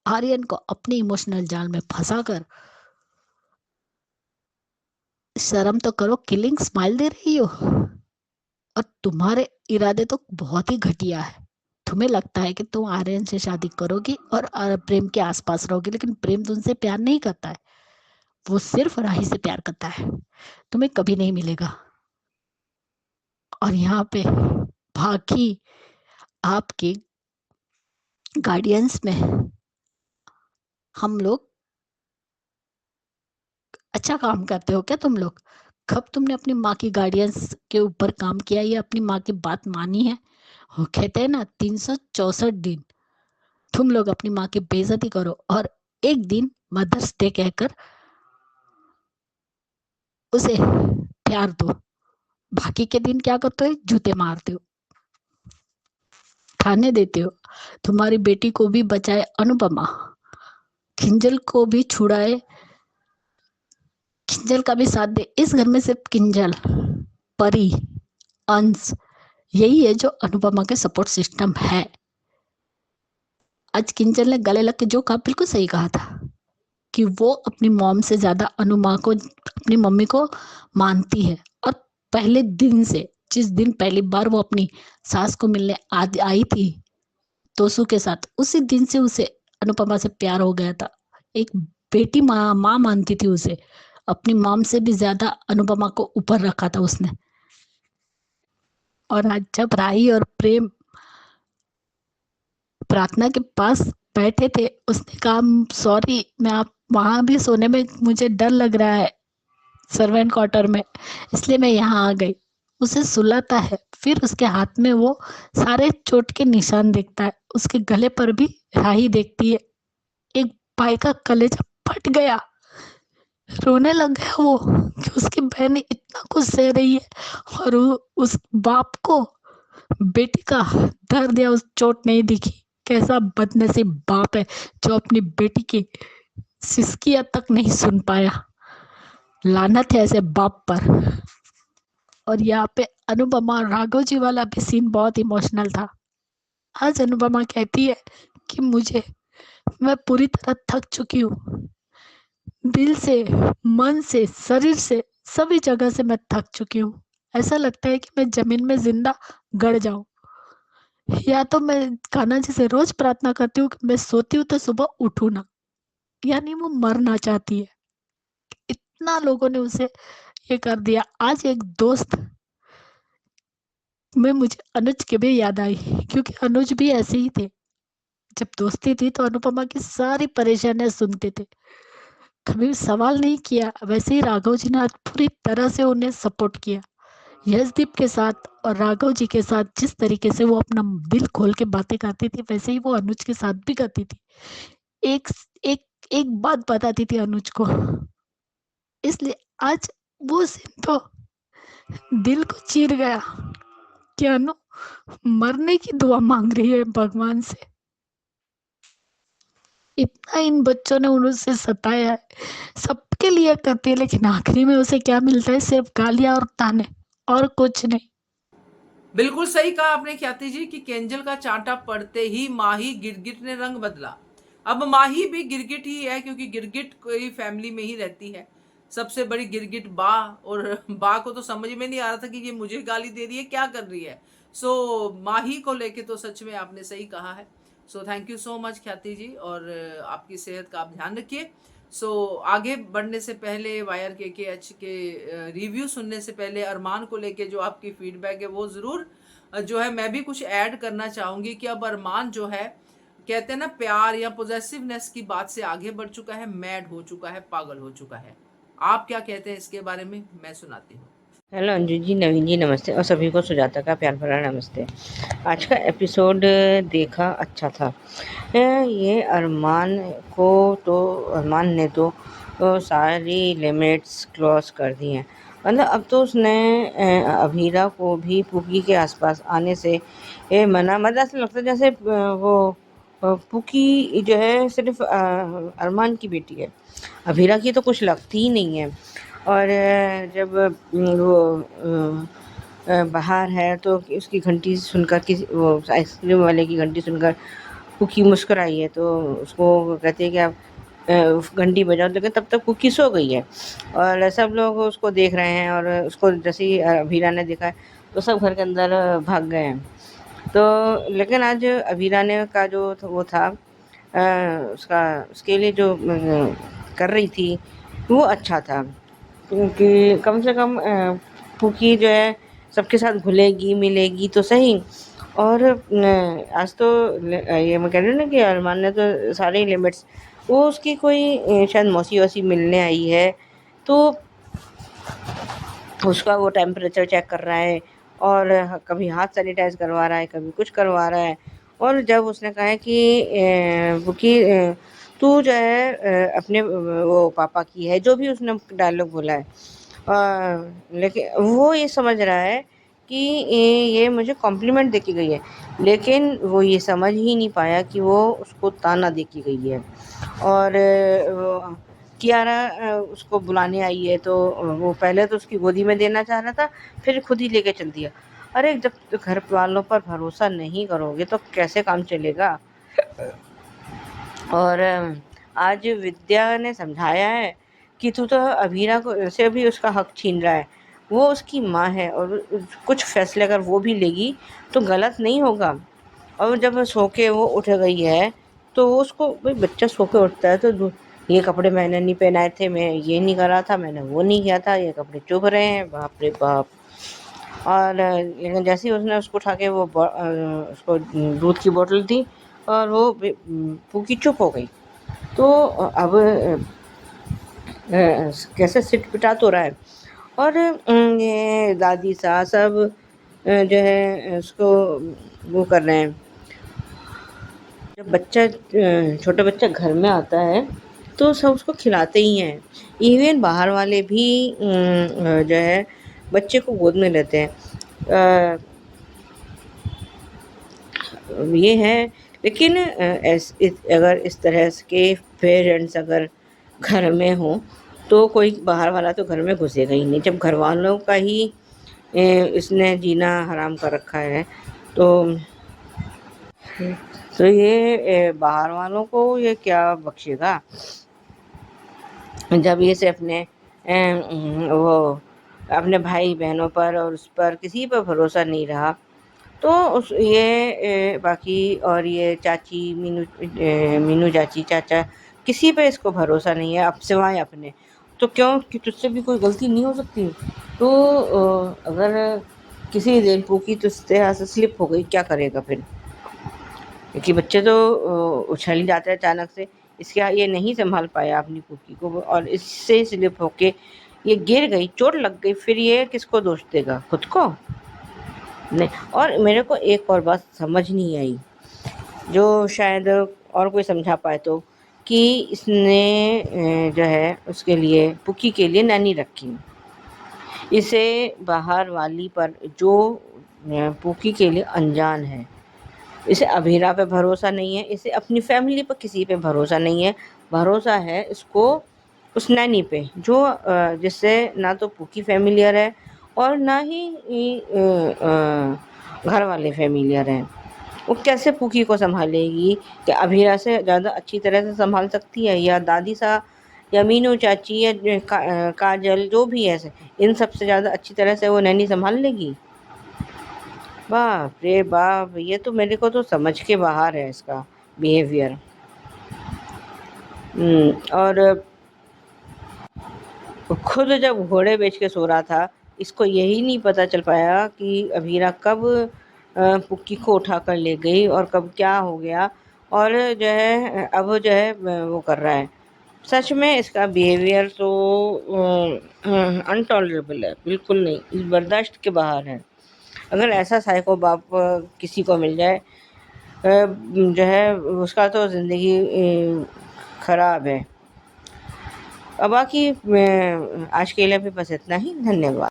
आर्यन को अपने इमोशनल जाल में फंसाकर शर्म तो करो, किलिंग स्माइल दे रही हो। और तुम्हारे इरादे तो बहुत ही घटिया है। तुम्हें लगता है कि तुम आर्यन से शादी करोगी और प्रेम के आसपास रहोगी, लेकिन प्रेम तुमसे प्यार नहीं करता है। वो सिर्फ राही से प्यार करता है, तुम्हें कभी नहीं मिलेगा। और यहाँ पे बाकी आपके गार्डियंस में हम लोग अच्छा काम करते हो क्या तुम लोग? कब तुमने अपनी माँ की गार्डियंस के ऊपर काम किया या अपनी माँ की बात मानी है? वो कहते हैं ना 364 दिन तुम लोग अपनी माँ की बेइज्जती करो और एक दिन मदर्स डे कहकर उसे प्यार दो, बाकी के दिन क्या करते हो, जूते मारते हो, खाने देते हो। तुम्हारी बेटी को भी बचाए अनुपमा, किंजल को भी छुड़ाए, किंजल का भी साथ दे। इस घर में सिर्फ किंजल, परी, अंश, यही है जो अनुपमा के सपोर्ट सिस्टम है। आज किंजल ने गले लग के जो कहा बिल्कुल सही कहा था कि वो अपनी मॉम से ज्यादा अनुमा को, अपनी मम्मी को मानती है। और पहले दिन से, जिस दिन पहली बार वो अपनी सास को मिलने आई थी तोसू के साथ, उसी दिन से उसे अनुपमा से प्यार हो गया था। एक बेटी माँ मानती थी उसे, अपनी मॉम से भी ज्यादा अनुपमा को ऊपर रखा था उसने। और आज जब राही और प्रेम प्रार्थना के पास बैठे थे, उसने कहा सॉरी, मैं आप वहां भी सोने में मुझे डर लग रहा है सर्वेंट क्वार्टर में, इसलिए मैं यहाँ आ गई। उसे सुलाता है, फिर उसके हाथ में वो सारे चोट के निशान देखता है, उसके गले पर भी राही देखती है। एक भाई का कलेजा फट गया, रोने लग गया वो कि उसकी बहन इतना कुछ सह रही है और उस बाप को बेटी का दर्द या उस चोट नहीं दिखी। कैसा बदनसीब बाप है जो अपनी बेटी की सिसकियां तक नहीं सुन पाया। लानत है ऐसे बाप पर। और यहाँ पे अनुपमा और राघव जी वाला भी सीन बहुत इमोशनल था। आज अनुपमा कहती है कि मैं पूरी तरह थक चुकी हूँ, दिल से, मन से, शरीर से, सभी जगह से मैं थक चुकी हूँ। ऐसा लगता है कि मैं जमीन में जिंदा गड़ जाऊं। या तो मैं कान्हा जी से रोज प्रार्थना करती हूँ कि मैं सोती हूँ तो सुबह उठूं ना, यानी वो मरना चाहती है। इतना लोगों ने उसे ये कर दिया। आज एक दोस्त में मुझे अनुज की भी याद आई, क्योंकि अनुज भी ऐसे ही थे। जब दोस्ती थी तो अनुपमा की सारी परेशानियां सुनते थे, कभी सवाल नहीं किया। वैसे ही राघव जी ने आज पूरी तरह से उन्हें सपोर्ट किया। यशदीप के साथ और राघव जी के साथ जिस तरीके से वो अपना दिल खोल के बातें करती थी, वैसे ही वो अनुज के साथ भी करती थी। एक एक एक बात बताती थी अनुज को, इसलिए आज वो सीन तो दिल को चीर गया कि अनु मरने की दुआ मांग रही है भगवान से। इतना इन बच्चों ने उनसे सताया है, सबके लिए करती है, लेकिन आखिरी में उसे क्या मिलता है, सिर्फ गालियां और ताने, और कुछ नहीं। बिल्कुल सही कहा आपने ख्याति जी कि केंजल का चांटा पड़ते ही माही गिरगिट ने रंग बदला। अब माही भी गिरगिट ही है, क्योंकि गिरगिट कोई फैमिली में ही रहती है। सबसे बड़ी गिरगिट बा, और बा को तो समझ में नहीं आ रहा था कि ये मुझे गाली दे रही है, क्या कर रही है। सो माही को लेके तो सच में आपने सही कहा है। सो thank you so much Khyati जी, और आपकी सेहत का आप ध्यान रखिए। सो आगे बढ़ने से पहले, वायर KKH के रिव्यू सुनने से पहले, अरमान को लेके जो आपकी फीडबैक है वो जरूर जो है मैं भी कुछ ऐड करना चाहूंगी कि अब अरमान जो है, कहते हैं ना, प्यार या पोजेसिवनेस की बात से आगे बढ़ चुका है, मैड हो चुका है, पागल हो चुका है। आप क्या कहते हैं इसके बारे में, मैं सुनाती हूँ। हेलो अंजू जी, नवीन जी नमस्ते, और सभी को सुजाता का प्यार भरा नमस्ते। आज का एपिसोड देखा, अच्छा था। ये अरमान ने तो सारी लिमिट्स क्रॉस कर दी हैं। मतलब अब तो उसने अभीरा को भी पुकी के आसपास आने से मना, मतलब ऐसा लगता है जैसे वो पुकी जो है सिर्फ अरमान की बेटी है, अभीरा की तो कुछ लगती ही नहीं है। और जब वो बाहर है तो उसकी घंटी सुनकर, किसी वो आइसक्रीम वाले की घंटी सुनकर कुकी मुस्कुराई है, तो उसको कहती है कि आप घंटी बजाओ, लेकिन तब तक कुकी सो गई है और सब लोग उसको देख रहे हैं। और उसको जैसे ही अभीरा ने देखा तो सब घर के अंदर भाग गए हैं। तो लेकिन आज अभीरा ने का जो वो था उसके लिए जो कर रही थी वो अच्छा था, क्योंकि कम से कम पुकी जो है सबके साथ घुलेगी मिलेगी तो सही। और आज तो ये मैं कह रही हूँ ना कि अरमान ने तो सारे लिमिट्स, वो उसकी कोई शायद मौसी वौसी मिलने आई है, तो उसका वो टेम्परेचर चेक कर रहा है और कभी हाथ सैनिटाइज करवा रहा है, कभी कुछ करवा रहा है। और जब उसने कहा है कि पुकी तू जो है अपने वो पापा की है, जो भी उसने डायलॉग बोला है, लेकिन वो ये समझ रहा है कि ये मुझे कॉम्प्लीमेंट दे के गई है, लेकिन वो ये समझ ही नहीं पाया कि वो उसको ताना दे के गई है। और कियारा उसको बुलाने आई है, तो वो पहले तो उसकी गोदी में देना चाह रहा था, फिर खुद ही लेके चल दिया। अरे जब घर वालों पर भरोसा नहीं करोगे तो कैसे काम चलेगा। और आज विद्या ने समझाया है कि तू तो अभीरा को से भी उसका हक छीन रहा है। वो उसकी माँ है और कुछ फैसले अगर वो भी लेगी तो गलत नहीं होगा। और जब सो के वो उठ गई है तो उसको, भाई बच्चा सो के उठता है तो ये कपड़े मैंने नहीं पहनाए थे, मैं ये नहीं करा था, मैंने वो नहीं किया था, ये कपड़े चुभ रहे हैं, बाप रे बाप। और लेकिन जैसे ही उसने उसको उठा के वो उसको दूध की बोतल दी और वो फूकी चुप हो गई। तो अब कैसे सिट पिटा तो रहा है। और ये दादी सास सब जो है उसको वो कर रहे हैं। जब बच्चा छोटा बच्चा घर में आता है तो सब उसको खिलाते ही हैं। इवन बाहर वाले भी जो है बच्चे को गोद में लेते हैं। ये है, लेकिन अगर इस तरह के पेरेंट्स अगर घर में हो तो कोई बाहर वाला तो घर में घुसेगा ही नहीं। जब घर वालों का ही इसने जीना हराम कर रखा है तो ये बाहर वालों को ये क्या बख्शेगा। जब ये से अपने वो अपने भाई बहनों पर और उस पर किसी पर भरोसा नहीं रहा तो उस ये बाकी और ये चाची मीनू चाची चाचा किसी पे इसको भरोसा नहीं है अब सिवाय अपने। तो क्यों कि तुझसे भी कोई गलती नहीं हो सकती। तो अगर किसी दिन पूकी तुझसे यहाँ से स्लिप हो गई क्या करेगा फिर, क्योंकि बच्चे तो उछल ही जाते हैं अचानक से। इसके ये नहीं संभाल पाया अपनी पूकी को और इससे स्लिप होके ये गिर गई, चोट लग गई, फिर ये किसको दोष देगा, खुद को नहीं। और मेरे को एक और बात समझ नहीं आई जो शायद और कोई समझा पाए तो, कि इसने जो है उसके लिए पुकी के लिए नैनी रखी। इसे बाहर वाली पर जो पुकी के लिए अनजान है, इसे अभीरा पे भरोसा नहीं है, इसे अपनी फैमिली पर किसी पे भरोसा नहीं है। भरोसा है इसको उस नैनी पे जो जिससे ना तो पुकी फैमिलियर है और ना ही घर वाले फैमिलियर हैं। वो कैसे पुकी को संभालेगी कि अभीरा से ज़्यादा अच्छी तरह से संभाल सकती है, या दादी सा या मीनू चाची या काजल जो भी है इन सब से ज़्यादा अच्छी तरह से वो नैनी संभाल लेगी। बाप रे बाप, ये तो मेरे को तो समझ के बाहर है इसका बिहेवियर। और खुद जब घोड़े बेच के सो रहा था इसको यही नहीं पता चल पाया कि अभीरा कब पुक्की को उठा कर ले गई और कब क्या हो गया। और जो है अब जो है वो कर रहा है। सच में इसका बिहेवियर तो अनटॉलरेबल है, बिल्कुल नहीं, इस बर्दाश्त के बाहर है। अगर ऐसा साइको बाप किसी को मिल जाए जो है उसका तो ज़िंदगी ख़राब है। अब बाकी आज के लिए भी बस इतना ही, धन्यवाद।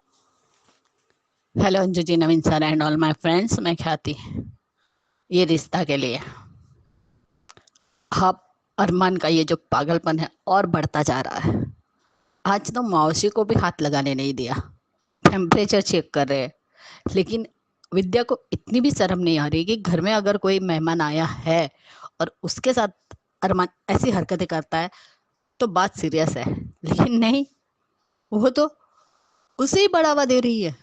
Hello Anju ji, Naveen sir and all my friends, मैं ख्याति। ये रिश्ता के लिए आप अरमान का ये जो पागलपन है और बढ़ता जा रहा है। आज तो मौसी को भी हाथ लगाने नहीं दिया, टेम्परेचर चेक कर रहे हैं। लेकिन विद्या को इतनी भी शर्म नहीं आ रही कि घर में अगर कोई मेहमान आया है और उसके साथ अरमान ऐसी हरकतें करता है तो बात सीरियस है। लेकिन नहीं, वो तो उसे ही बढ़ावा दे रही है।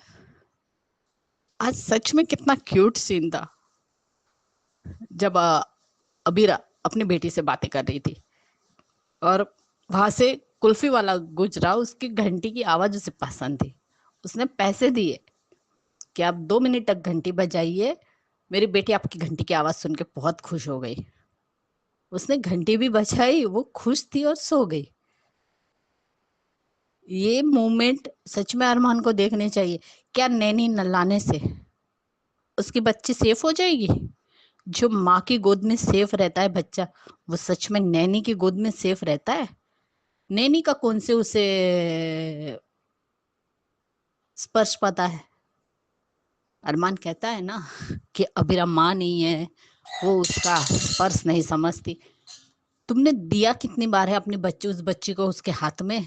आज सच में कितना क्यूट सीन था जब अबीरा अपनी बेटी से बातें कर रही थी और वहां से कुल्फी वाला गुजरा, उसकी घंटी की आवाज उसे पसंद थी। उसने पैसे दिए कि आप 2 मिनट तक घंटी बजाइए, मेरी बेटी आपकी घंटी की आवाज सुन के बहुत खुश हो गई। उसने घंटी भी बजाई, वो खुश थी और सो गई। ये मोमेंट सच में अरमान को देखने चाहिए। क्या नैनी न लाने से उसकी बच्ची सेफ हो जाएगी? जो माँ की गोद में सेफ रहता है बच्चा, वो सच में नैनी की गोद में सेफ रहता है? नैनी का कौन से उसे स्पर्श पता है। अरमान कहता है ना कि अभिरा माँ नहीं है, वो उसका स्पर्श नहीं समझती। तुमने दिया कितनी बार है अपनी बच्ची, उस बच्ची को उसके हाथ में?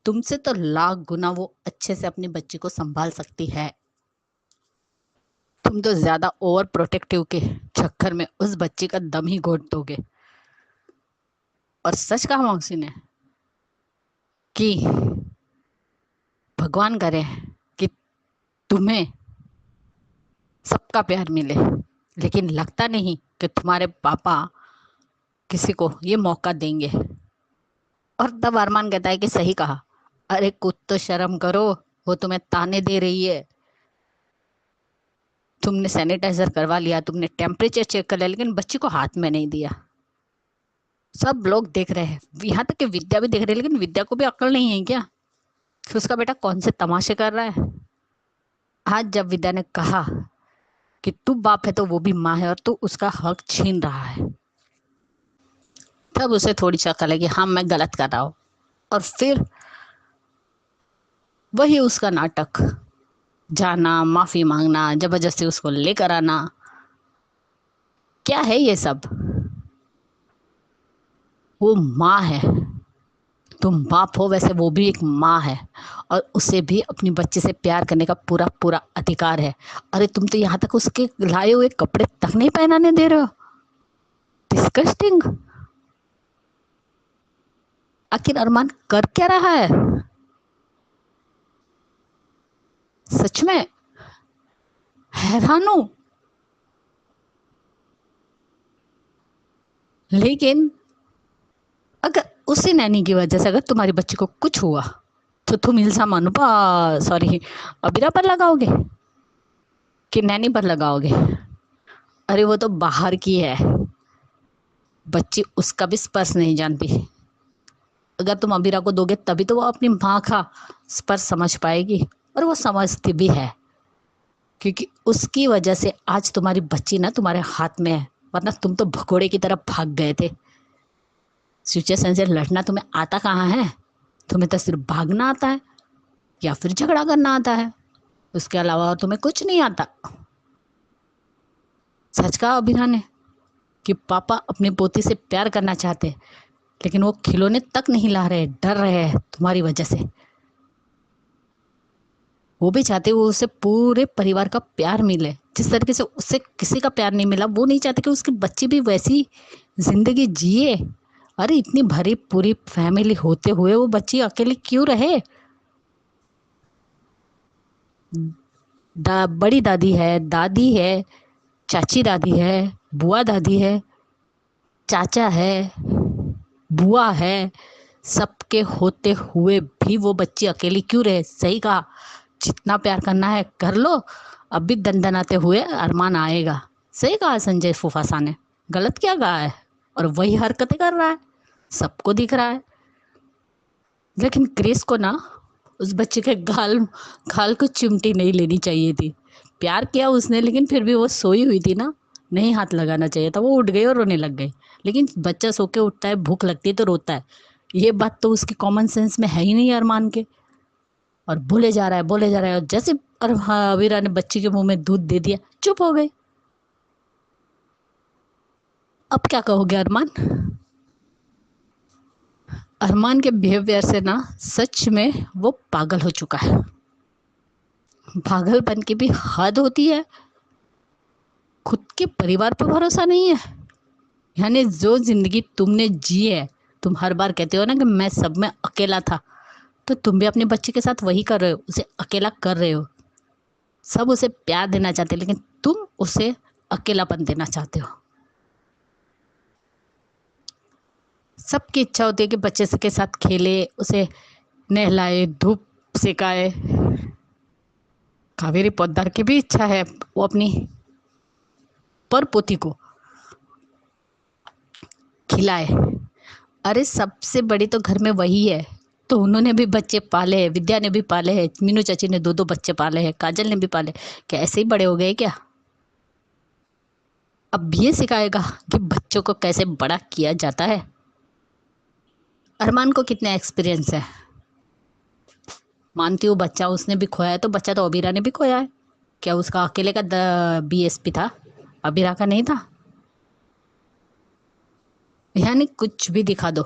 तुमसे तो लाख गुना वो अच्छे से अपनी बच्ची को संभाल सकती है। तुम तो ज्यादा ओवर प्रोटेक्टिव के चक्कर में उस बच्ची का दम ही घोट दोगे। और सच कहा मौसी ने कि भगवान करे कि तुम्हें सबका प्यार मिले, लेकिन लगता नहीं कि तुम्हारे पापा किसी को ये मौका देंगे। और तब अरमान कहता है कि सही कहा, अरे कुछ तो शर्म करो, वो तुम्हें ताने दे रही है। तुमने सैनिटाइजर करवा लिया, तुमने टेम्परेचर चेक कर लिया, लेकिन बच्ची को हाथ में नहीं दिया। सब लोग देख रहे हैं, यहाँ तक कि विद्या भी देख रही है, लेकिन विद्या को भी अक्ल नहीं है क्या कि उसका बेटा कौन से तमाशे कर रहा है। आज जब विद्या ने कहा कि तू बाप है तो वो भी माँ है और तू उसका हक छीन रहा है, तब उसे थोड़ी सी अकल है कि हाँ मैं गलत कर रहा हूँ। और फिर वही उसका नाटक, जाना, माफी मांगना, जबरदस्ती उसको लेकर आना, क्या है ये सब? वो माँ है, तुम बाप हो, वैसे वो भी एक माँ है और उसे भी अपनी बच्चे से प्यार करने का पूरा पूरा अधिकार है। अरे तुम तो यहाँ तक उसके लाए हुए कपड़े तक नहीं पहनाने दे रहे हो। डिस्गस्टिंग। आखिर अरमान कर क्या रहा है? सच में हैरान हूं। लेकिन अगर उसी नैनी की वजह से अगर तुम्हारी बच्ची को कुछ हुआ तो तुम इल्जाम अबिरा पर लगाओगे कि नैनी पर लगाओगे? अरे वो तो बाहर की है, बच्ची उसका भी स्पर्श नहीं जानती। अगर तुम अबिरा को दोगे तभी तो वो अपनी माँ का स्पर्श समझ पाएगी, और वो समझती भी है, क्योंकि उसकी वजह से आज तुम्हारी बच्ची ना तुम्हारे हाथ में है, वरना तुम तो भगोड़े की तरफ भाग गए थे। सिचुएशन से लड़ना तुम्हें आता कहाँ है? तुम्हें तो सिर्फ भागना आता है या फिर झगड़ा करना आता है, उसके अलावा और तुम्हें कुछ नहीं आता। सच कहा अभिरा ने कि पापा अपनी पोती से प्यार करना चाहते, लेकिन वो खिलौने तक नहीं ला रहे, डर रहे हैं तुम्हारी वजह से। वो भी चाहते वो उसे पूरे परिवार का प्यार मिले, जिस तरीके से उससे किसी का प्यार नहीं मिला। वो नहीं चाहते कि उसकी बच्ची भी वैसी जिंदगी जिए। अरे इतनी भरी पूरी फैमिली होते हुए वो बच्ची अकेली क्यों रहे? बड़ी दादी है, दादी है, चाची दादी है, बुआ दादी है, चाचा है, बुआ है, सबके होते हुए भी वो बच्ची अकेली क्यों रहे? सही कहा, जितना प्यार करना है कर लो, अब भी दंदनाते हुए अरमान आएगा। सही कहा संजय फूफासा ने, गलत क्या कहा है? और वही हरकतें कर रहा है, सबको दिख रहा है। लेकिन क्रिस को ना उस बच्चे के गाल को चिमटी नहीं लेनी चाहिए थी। प्यार किया उसने, लेकिन फिर भी वो सोई हुई थी ना, नहीं हाथ लगाना चाहिए था। वो उठ गई और रोने लग गई। लेकिन बच्चा सो के उठता है, भूख लगती है तो रोता है, ये बात तो उसकी कॉमन सेंस में है ही नहीं अरमान के। और बोले जा रहा है और जैसे अवीरा ने बच्ची के मुंह में दूध दे दिया, चुप हो गई। अब क्या कहोगे अरमान? अरमान के बिहेवियर से ना सच में वो पागल हो चुका है। पागलपन की भी हद होती है। खुद के परिवार पर भरोसा नहीं है, यानी जो जिंदगी तुमने जी है, तुम हर बार कहते हो ना कि मैं सब में अकेला था, तो तुम भी अपने बच्चे के साथ वही कर रहे हो, उसे अकेला कर रहे हो। सब उसे प्यार देना चाहते, लेकिन तुम उसे अकेलापन देना चाहते हो। सबकी इच्छा होती है कि बच्चे के साथ खेले, उसे नहलाए, धूप सिकाए। कावेरी पोद्दार की भी इच्छा है वो अपनी पर पोती को खिलाए। अरे सबसे बड़ी तो घर में वही है, तो उन्होंने भी बच्चे पाले हैं, विद्या ने भी पाले हैं, मीनू चाची ने 2-2 बच्चे पाले हैं, काजल ने भी पाले। क्या ऐसे ही बड़े हो गए क्या? अब ये सिखाएगा कि बच्चों को कैसे बड़ा किया जाता है। अरमान को कितने एक्सपीरियंस है, मानती हूँ बच्चा उसने भी खोया है, तो बच्चा तो अबीरा ने भी खोया है। क्या उसका अकेले का बीएसपी था, अबीरा का नहीं था? यानी कुछ भी दिखा दो।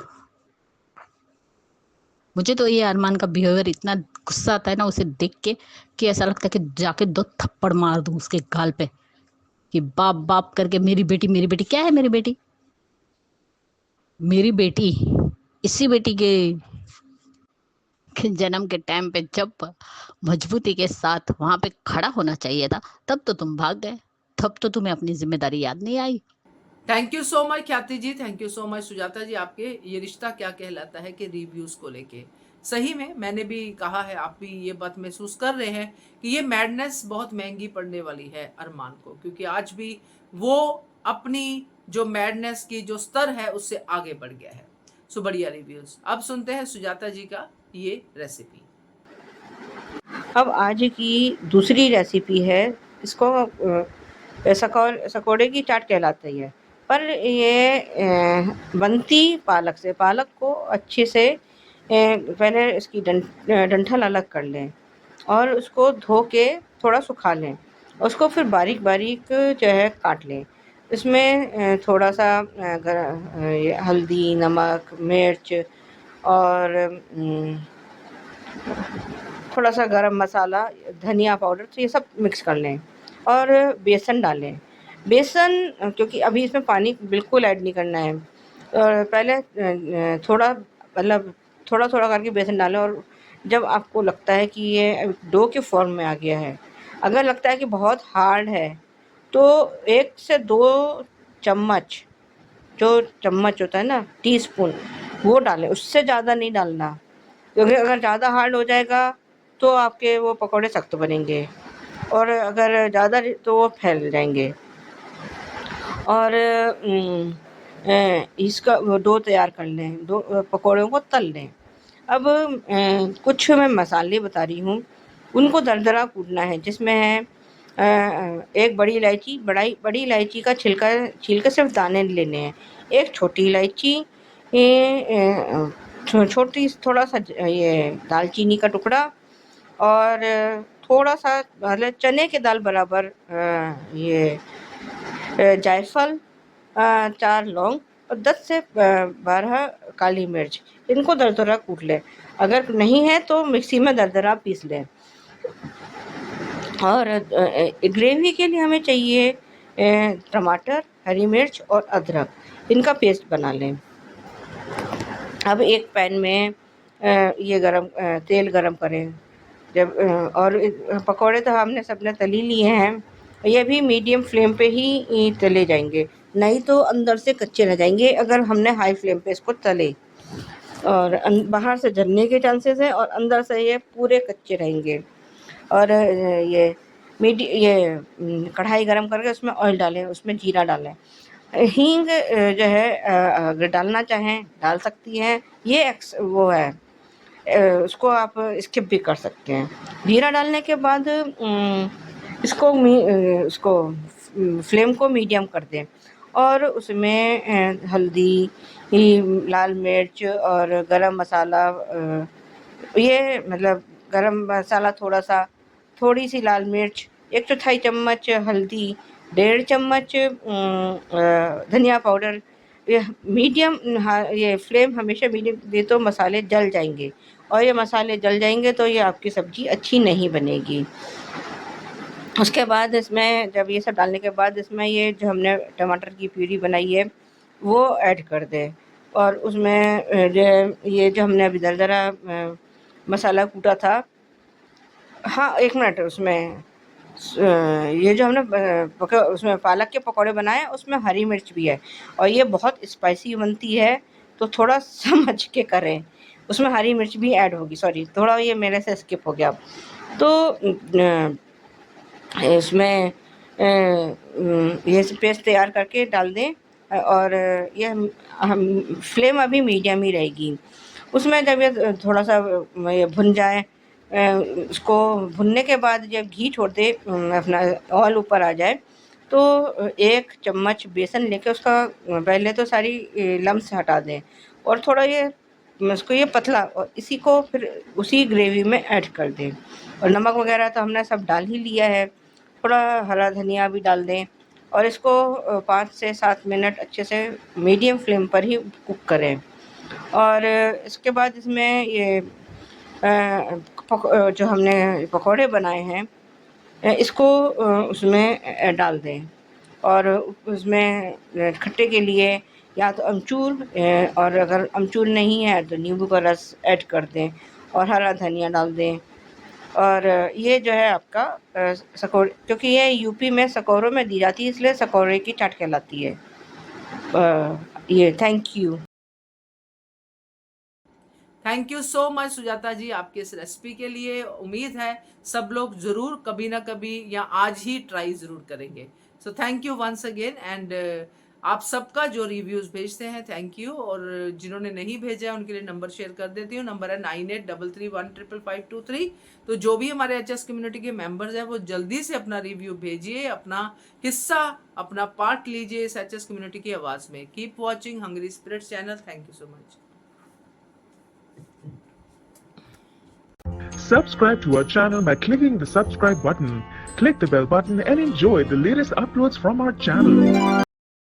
मुझे तो ये अरमान का बिहेवियर इतना गुस्सा आता है ना उसे देख के, कि ऐसा लगता है कि जाके 2 थप्पड़ मार दूं उसके गाल पे, कि बाप बाप करके मेरी बेटी मेरी बेटी। क्या है मेरी बेटी? मेरी बेटी इसी बेटी के जन्म के टाइम पे जब मजबूती के साथ वहां पे खड़ा होना चाहिए था, तब तो तुम भाग गए, तब तो तुम्हें अपनी जिम्मेदारी याद नहीं आई। Thank you so much Khyati ji, thank you so much Sujata ji, आपके ये रिश्ता क्या कहलाता है कि रिव्यूज को लेके। सही में मैंने भी कहा है, आप भी ये बात महसूस कर रहे हैं कि ये मैडनेस बहुत महंगी पड़ने वाली है अरमान को, क्योंकि आज भी वो अपनी जो मैडनेस की जो स्तर है उससे आगे बढ़ गया है। सो बढ़िया रिव्यूज। अब सुनते हैं सुजाता जी का ये रेसिपी। अब आज की दूसरी रेसिपी है, इसको सकोड़े की चाट कहलाती है। पर ये बनती पालक से। पालक को अच्छे से पहले इसकी डंठल अलग कर लें और उसको धो के थोड़ा सुखा लें। उसको फिर बारीक बारीक जो है काट लें। इसमें थोड़ा सा ये हल्दी, नमक, मिर्च और थोड़ा सा गरम मसाला, धनिया पाउडर, तो ये सब मिक्स कर लें और बेसन डालें। बेसन क्योंकि अभी इसमें पानी बिल्कुल ऐड नहीं करना है, और पहले थोड़ा मतलब थोड़ा थोड़ा करके बेसन डालें। और जब आपको लगता है कि ये डो के फॉर्म में आ गया है, अगर लगता है कि बहुत हार्ड है, तो 1 से 2 चम्मच, जो चम्मच होता है ना, टीस्पून, वो डालें, उससे ज़्यादा नहीं डालना, क्योंकि अगर ज़्यादा हार्ड हो जाएगा तो आपके वो पकौड़े सख्त बनेंगे, और अगर ज़्यादा तो वो फैल जाएंगे। और इसका वो डो तैयार कर लें, पकौड़ों को तल लें। अब कुछ मैं मसाले बता रही हूँ, उनको दरदरा कूटना है, जिसमें है एक बड़ी इलायची। बड़ी इलायची का छील के सिर्फ दाने लेने हैं। एक छोटी इलायची, छोटी थोड़ा सा ये दालचीनी का टुकड़ा, और थोड़ा सा मतलब चने के दाल बराबर ये जायफल, 4 लौंग और 10 से 12 काली मिर्च। इनको दरदरा कूट लें। अगर नहीं है तो मिक्सी में दरदरा पीस लें। और ग्रेवी के लिए हमें चाहिए टमाटर, हरी मिर्च और अदरक, इनका पेस्ट बना लें। अब एक पैन में तेल गरम करें। जब और पकौड़े तो हमने सबने तल ही लिए हैं, ये भी मीडियम फ्लेम पे ही तले जाएंगे, नहीं तो अंदर से कच्चे रह जाएंगे अगर हमने हाई फ्लेम पे इसको तले। और बाहर से जलने के चांसेस हैं और अंदर से ये पूरे कच्चे रहेंगे। और कढ़ाई गरम करके उसमें ऑयल डालें, उसमें जीरा डालें। हींग जो है अगर डालना चाहें डाल सकती हैं, ये वो है, उसको आप स्किप भी कर सकते हैं। जीरा डालने के बाद इसको फ्लेम को मीडियम कर दें और उसमें हल्दी, लाल मिर्च और गरम मसाला, ये मतलब गरम मसाला थोड़ा सा, थोड़ी सी लाल मिर्च, 1/4 चम्मच हल्दी, 1.5 चम्मच धनिया पाउडर। ये फ्लेम हमेशा मीडियम दे तो मसाले जल जाएंगे, और ये मसाले जल जाएंगे तो ये आपकी सब्ज़ी अच्छी नहीं बनेगी। उसके बाद इसमें जब ये सब डालने के बाद इसमें ये जो हमने टमाटर की प्यूरी बनाई है वो ऐड कर दें। और उसमें ये जो हमने अभी दरदरा मसाला कूटा था, हाँ 1 मिनट, उसमें ये जो हमने उसमें पालक के पकौड़े बनाए उसमें हरी मिर्च भी है, और ये बहुत स्पाइसी बनती है, तो थोड़ा समझ के करें, उसमें हरी मिर्च भी ऐड होगी। सॉरी, थोड़ा ये मेरे से स्किप हो गया। तो इसमें ये पेस्ट तैयार करके डाल दें, और ये हम फ्लेम अभी मीडियम ही रहेगी। उसमें जब ये थोड़ा सा ये भुन जाए, उसको भुनने के बाद जब घी छोड़ दे, अपना ऑयल ऊपर आ जाए, तो 1 चम्मच बेसन लेके उसका पहले तो सारी लम्स हटा दें, और थोड़ा ये इसको ये पतला, और इसी को फिर उसी ग्रेवी में ऐड कर दें। और नमक वगैरह तो हमने सब डाल ही लिया है, थोड़ा हरा धनिया भी डाल दें और इसको 5 से 7 मिनट अच्छे से मीडियम फ्लेम पर ही कुक करें। और इसके बाद इसमें ये जो हमने पकौड़े बनाए हैं इसको उसमें डाल दें। और उसमें खट्टे के लिए या तो अमचूर, और अगर अमचूर नहीं है तो नींबू का रस ऐड कर दें और हरा धनिया डाल दें। और ये जो है आपका सकोरे, क्योंकि ये यूपी में सकोरों में दी जाती है इसलिए सकोरे की चाट कहलाती है। ये thank you. Thank you so much Sujata ji आपके इस रेसिपी के लिए। उम्मीद है सब लोग जरूर कभी ना कभी या आज ही ट्राई जरूर करेंगे। So thank you once again. And आप सबका जो रिव्यूज भेजते हैं थैंक यू, और जिन्होंने नहीं भेजा है उनके लिए नंबर शेयर कर देती हूँ। नंबर है 9833155523। तो जो भी हमारे एचएस कम्युनिटी के मेंबर्स हैं वो जल्दी से अपना रिव्यू भेजिए, अपना हिस्सा, अपना पार्ट लीजिए इस एचएस कम्युनिटी की आवाज में। Keep watching Hungry Spirits channel. Thank you so much. Subscribe to our channel by clicking the subscribe button. Click the bell button and enjoy the latest uploads from our channel.